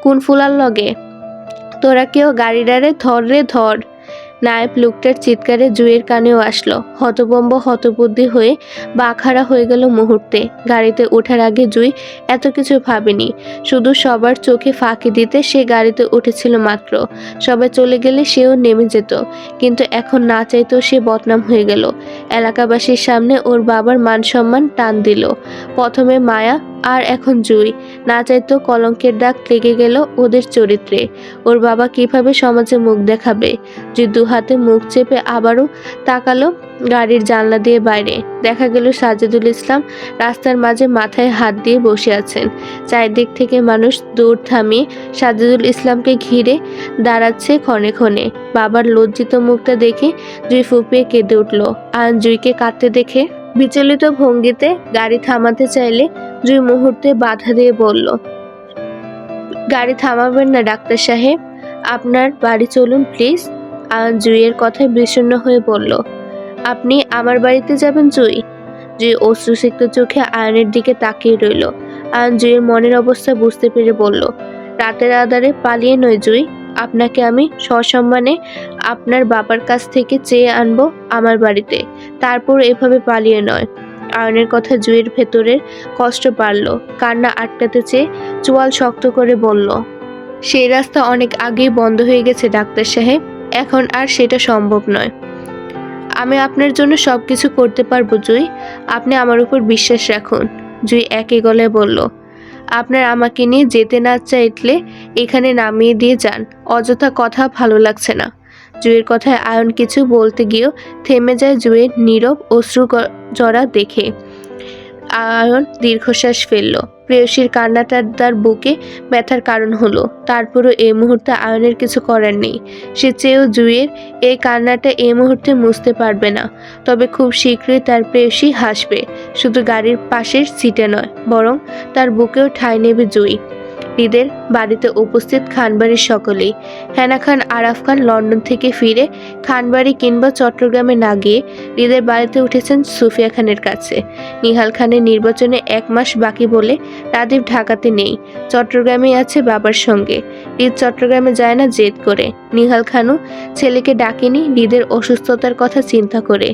কোন ফুলার লগে, তোরা কেউ গাড়িটারে ধর রে ধর। নায়েব লোকটার চিৎকারে জুঁইয়ের কানেও আসলো। হতবম্ব হতবুদ্ধি হয়ে বাখারা হয়ে গেল মুহূর্তে। গাড়িতে ওঠার আগে জুঁই এত কিছু ভাবেনি, শুধু সবার চোখে ফাঁকি দিতে সে গাড়িতে উঠেছিল মাত্র। সবাই চলে গেলে সেও নেমে যেত, কিন্তু এখন না চাইতেও সে বদনাম হয়ে গেল। এলাকাবাসীর সামনে ওর বাবার মান সম্মান টান দিল। প্রথমে মায়া আর এখন জুঁই, না চাইতেও কলঙ্কের দাগ লেগে গেল ওদের চরিত্রে। ওর বাবা কিভাবে সমাজে মুখ দেখাবে? যে দু হাতে মুখ চেপে আবারও তাকালো গাড়ির জানলা দিয়ে বাইরে। দেখা গেল সাজিদুল ইসলাম রাস্তার মাঝে মাথায় হাত দিয়ে বসে আছেন। চারিদিক থেকে মানুষ দৌড় থামিয়ে সাজিদুল ইসলামকে ঘিরে দাঁড়াচ্ছে ক্ষণে ক্ষণে। বাবার লজ্জিত মুখটা দেখে জুঁই ফুপিয়ে কেঁদে উঠল। আর জুঁইকে কাঁদতে দেখে বিচলিত ভঙ্গিতে গাড়ি থামাতে চাইলে জুঁই মুহূর্তে বাধা দিয়ে বলল, গাড়ি থামাবেন না ডাক্তার সাহেব, আপনার বাড়ি চলুন প্লিজ। আয়ন জুঁইয়ের কথায় বিষণ্ণ হয়ে বলল, আপনি আমার বাড়িতে যাবেন জুঁই? জুঁই অশ্রুসিক্ত চোখে আয়নের দিকে তাকিয়ে রইল। আয়ন জুঁইয়ের মনের অবস্থা বুঝতে পেরে বলল, রাতের আধারে পালিয়ে নয় জুঁই, আপনাকে আমি সসম্মানে আপনার বাবার কাছ থেকে চেয়ে আনবো আমার বাড়িতে, তারপর এভাবে পালিয়ে নয়। আয়নের কথা জুঁইয়ের ভেতরের কষ্ট বাড়ল। কান্না আটকাতে চেয়ে চোয়াল শক্ত করে বলল, সেই রাস্তা অনেক আগেই বন্ধ হয়ে গেছে ডাক্তার সাহেব, এখন আর সেটা সম্ভব নয়। আমি আপনার জন্য সবকিছু করতে পারবো জুঁই, আপনি আমার উপর বিশ্বাস রাখুন। জুঁই একই গলায় বলল, আপনার আমাকে নিয়ে যেতে না চাইলে এখানে নামিয়ে দিয়ে যান, অযথা কথা ভালো লাগছে না। জুঁইয়ের কথায় আয়ন কিছু বলতে গিয়েও থেমে যায় জুঁইয়ের নীরব অশ্রু জড়া দেখে। আয়ন দীর্ঘশ্বাস ফেলল। প্রেয়সীর কান্নাটা তার বুকে ব্যথার কারণ হলো। তারপরও এই মুহূর্তে আয়নের কিছু করার নেই। সে চেয়েও জুঁইয়ের এই কান্নাটা এই মুহূর্তে মুছতে পারবে না। তবে খুব শীঘ্রই তার প্রেয়সী হাসবে, শুধু গাড়ির পাশের সিটে নয়, বরং তার বুকেও ঠাঁই নেবে জুঁই। ঈদের বাড়িতে উপস্থিত খানবাড়ির সকলেই। হেনা খান আরাফ খান লন্ডন থেকে ফিরে খানবাড়ি কিংবা চট্টগ্রামে না গিয়ে ঈদের বাড়িতে উঠেছেন সুফিয়া খানের কাছে। নিহাল খানের নির্বাচনে 1 মাস বাকি বলে রাদীপ ঢাকাতে নেই, চট্টগ্রামেই আছে বাবার সঙ্গে। ঈদ চট্টগ্রামে যায় না জেদ করে। নিহাল খানও ছেলেকে ডাকেনি ঈদের অসুস্থতার কথা চিন্তা করে।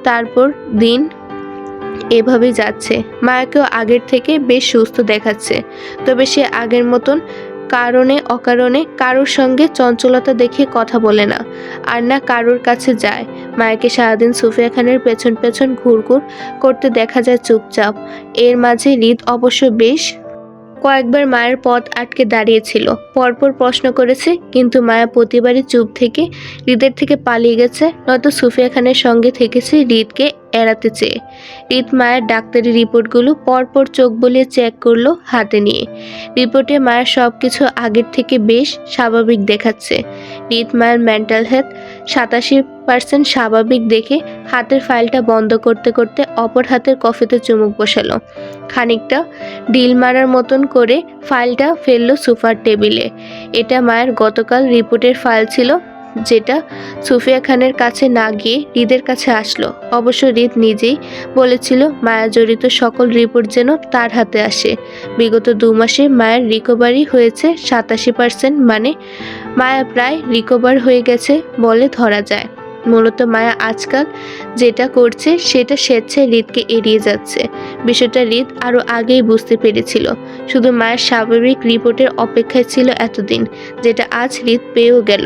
তারপর দিন এভাবেই যাচ্ছে। মায়াকেও আগের থেকে বেশ সুস্থ দেখাচ্ছে, তবে সে আগের মতন কারণে অকারণে কারোর সঙ্গে চঞ্চলতা দেখিয়ে কথা বলে না, আর না কারোর কাছে যায়। মায়াকে সারাদিন সুফিয়া খানের পেছন পেছন ঘুরঘুর করতে দেখা যায় চুপচাপ। এর মাঝে হৃদ অবশ্য বেশ কয়েকবার মায়ের পথ আটকে দাঁড়িয়েছিল, পরপর প্রশ্ন করেছে, কিন্তু মায়া প্রতিবারই চুপ থেকে হৃদের থেকে পালিয়ে গেছে, নয়তো সুফিয়া খানের সঙ্গে থেকেছে হৃদকে এড়াতে চেয়ে। হৃদ মায়ের ডাক্তারি রিপোর্টগুলো পরপর চোখ বুলিয়ে চেক করলো হাতে নিয়ে। রিপোর্টে মায়ের সব কিছু আগের থেকে বেশ স্বাভাবিক দেখাচ্ছে। হৃদ মায়ের মেন্টাল হেলথ 87% স্বাভাবিক দেখে হাতের ফাইলটা বন্ধ করতে করতে অপর হাতের কফিতে চুমুক বসালো। খানিকটা ডিল মারার মতন করে ফাইলটা ফেললো সোফার টেবিলে। এটা মায়ের গতকাল রিপোর্টের ফাইল ছিল, যেটা সুফিয়া খানের কাছে না গিয়ে হৃদের কাছে আসলো। অবশ্য হৃদ নিজেই বলেছিল মায়া জড়িত সকল রিপোর্ট যেন তার হাতে আসে। বিগত 2 মাসে মায়ের রিকভারি হয়েছে 87%, মানে মায়া প্রায় রিকভার হয়ে গেছে বলে ধরা যায়। মূলত মায়া আজকাল যেটা করছে সেটা স্বেচ্ছায় হৃদকে এড়িয়ে যাচ্ছে। বিষয়টা হৃদ আরও আগেই বুঝতে পেরেছিল, শুধু মায়ের স্বাভাবিক রিপোর্টের অপেক্ষায় ছিল এতদিন, যেটা আজ হৃদ পেয়েও গেল।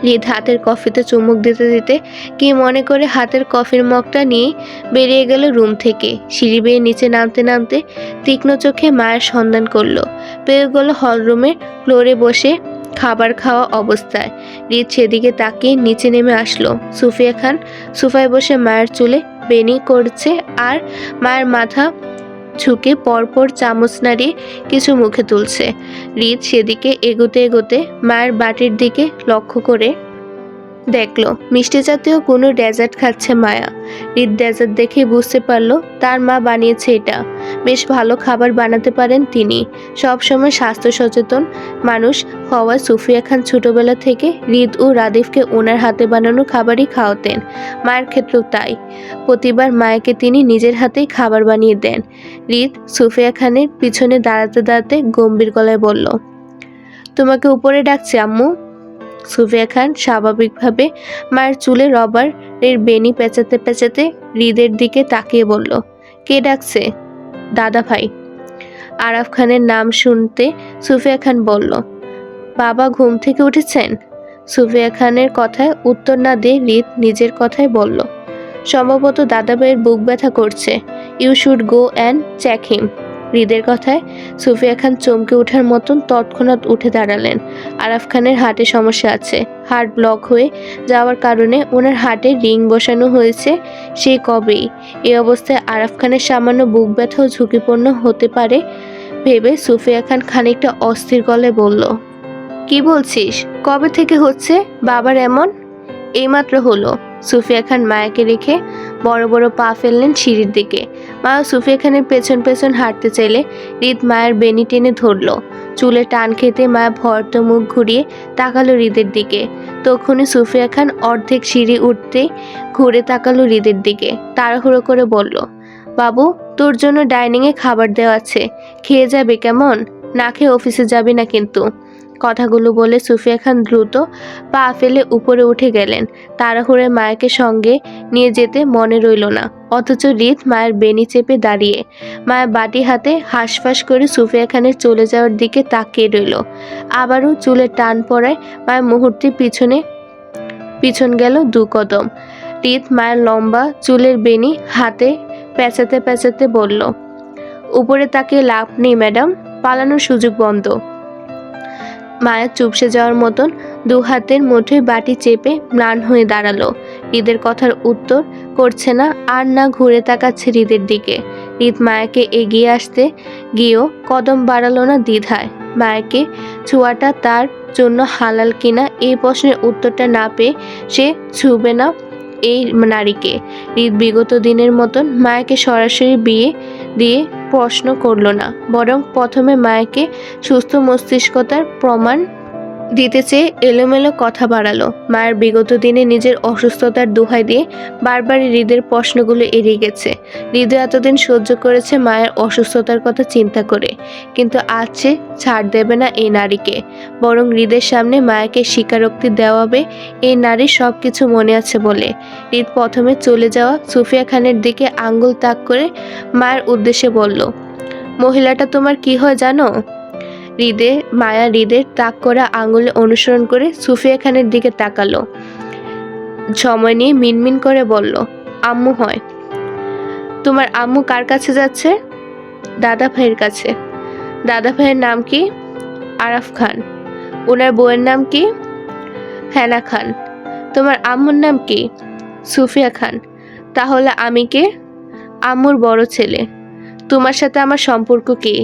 হৃদ হাতের কফিতে চুমুক দিতে দিতে কি মনে করে হাতের কফির মগটা নিয়ে বেরিয়ে গেল রুম থেকে। সিঁড়ি বেয়ে নিচে নামতে নামতে তীক্ষ্ণ চোখে মায়ের সন্ধান করলো। পেয়ে গেল হলরুমের ফ্লোরে বসে খাবার খাওয়া অবস্থায়। হৃদ সেদিকে তাকিয়ে নিচে নেমে আসলো। সুফিয়া খান সোফায় বসে মায়ের চুলে বেনি করছে আর মায়ের মাথা ঝুঁকে পরপর চামচ নাড়িয়ে কিছু মুখে তুলছে। হৃদ সেদিকে এগোতে এগোতে মায়ের বাটির দিকে লক্ষ্য করে দেখলো মিষ্টি জাতীয় কোনো ডেজার্ট খাচ্ছে মায়া। হৃদ ডেজার্ট দেখে বুঝতে পারলো তার মা বানিয়েছে এটা। বেশ ভালো খাবার বানাতে পারেন তিনি। সবসময় স্বাস্থ্য সচেতন মানুষ হওয়া সুফিয়া খান ছোটবেলা থেকে হৃদ ও রাদিফকে ওনার হাতে বানানো খাবারই খাওয়াতেন। মায়ের ক্ষেত্রেও তাই। প্রতিবার মায়াকে তিনি নিজের হাতেই খাবার বানিয়ে দেন। হৃদ সুফিয়া খানের পিছনে দাঁড়াতে দাঁড়াতে গম্ভীর গলায় বলল, তোমাকে উপরে ডাকছে আম্মু। সুফিয়া খান স্বাভাবিকভাবে মায়ের চুলে রবারের বেনি পেঁচাতে পেঁচাতে হৃদের দিকে তাকিয়ে বলল, কে ডাকছে? দাদা ভাই। আরাফ খানের নাম শুনতে সুফিয়া খান বলল, বাবা ঘুম থেকে উঠেছেন? সুফিয়া খানের কথায় উত্তর না দিয়ে হৃদ নিজের কথায় বলল, সম্ভবত দাদা ভাইয়ের বুক ব্যথা করছে। You should go and check him. হৃদের কথায় সুফিয়া খান চমকে ওঠার মতন তৎক্ষণাৎ উঠে দাঁড়ালেন। আরাফ খানের হার্টে সমস্যা আছে। হার্ট ব্লক হয়ে যাওয়ার কারণে ওনার হার্টে রিং বসানো হয়েছে সেই কবেই। এই অবস্থায় আরাফ খানের সামান্য বুক ব্যথাও ঝুঁকিপূর্ণ হতে পারে ভেবে সুফিয়া খান খানিকটা অস্থির গলায় বলল, কি বলছিস? কবে থেকে হচ্ছে বাবার এমন? এইমাত্র হলো। সুফিয়া খান মায়াকে রেখে বড় বড় পা ফেললেন সিঁড়ির দিকে। মায়া সুফিয়া খানের পেছন পেছন হাঁটতে চাইলে হৃদ মায়ের বেনি টেনে ধরল। চুলে টান খেতে মায়া ভর্ত মুখ ঘুরিয়ে তাকালো হৃদের দিকে। তখনই সুফিয়া খান অর্ধেক সিঁড়ি উঠতে ঘুরে তাকালো হৃদের দিকে, তাড়াহুড়ো করে বলল, বাবু তোর জন্য ডাইনিংয়ে খাবার দেওয়া আছে, খেয়ে যাবে কেমন? না খেয়ে অফিসে যাবি না কিন্তু। কথাগুলো বলে সুফিয়া খান দ্রুত পা ফেলে উপরে উঠে গেলেন। তাড়াহুড়ে মায়াকে সঙ্গে নিয়ে যেতে মনে রইল না, অথচ হৃদ মায়ের বেনি চেপে দাঁড়িয়ে। মায়া বাটি হাতে হাঁসফাঁস করে সুফিয়া খানের চলে যাওয়ার দিকে তাকিয়ে রইল। আবারও চুলে টান পড়ায় মায়ের মুহূর্তে পিছন গেল 2 কদম। হৃদ মায়ের লম্বা চুলের বেনি হাতে পেঁচাতে পেঁচাতে বলল, উপরে তাকিয়ে লাভ নেই ম্যাডাম, পালানোর সুযোগ বন্ধ। মায়া চুপসে যাওয়ার মতন 2 হাতের মুঠোয় বাটি চেপে ম্লান হয়ে দাঁড়ালো। হৃদের কথার উত্তর করছে না, আর না ঘুরে তাকাচ্ছে হৃদের দিকে। হৃদ মায়াকে এগিয়ে আসতে গিয়েও কদম বাড়ালো না দ্বিধায়। মায়াকে ছোঁয়াটা তার জন্য হালাল কিনা এই প্রশ্নের উত্তরটা না পেয়ে সে ছুঁবে না এই নারীকে। হৃদ বিগত দিনের মতন মায়াকে সরাসরি বিয়ে দিয়ে প্রশ্ন করল না, বরং প্রথমে মায়াকে সুস্থ মস্তিষ্কতার প্রমাণ দিতে চেয়ে এলোমেলো কথা বাড়ালো। মায়ের বিগত দিনে নিজের অসুস্থতার দোহাই দিয়ে বারবার হৃদের প্রশ্নগুলো এড়িয়ে গেছে। হৃদয় এতদিন সহ্য করেছে মায়ের অসুস্থতার কথা চিন্তা করে, কিন্তু আজ সে ছাড় দেবে না এই নারীকে। বরং হৃদের সামনে মায়াকে স্বীকারোক্তি দেওয়াবে এই নারীর সব কিছু মনে আছে বলে। হৃদ প্রথমে চলে যাওয়া সুফিয়া খানের দিকে আঙ্গুল তাক করে মায়ের উদ্দেশ্যে বলল, মহিলাটা তোমার কি হয় জানো? মায়া হৃদের তাক করা আঙুলে অনুসরণ করে সুফিয়া খানের দিকে তাকালো। সময় নিয়ে মিনমিন করে বলল, আম্মু হয়। তোমার আম্মু কার কাছে যাচ্ছে? দাদা ভাইয়ের কাছে। দাদা ভাইয়ের নাম কি? আরাফ খান। ওনার বউয়ের নাম কি? হেনা খান। তোমার আম্মুর নাম কি? সুফিয়া খান। তাহলে আমি কে? আম্মুর বড় ছেলে। তোমার সাথে আমার সম্পর্ক কি?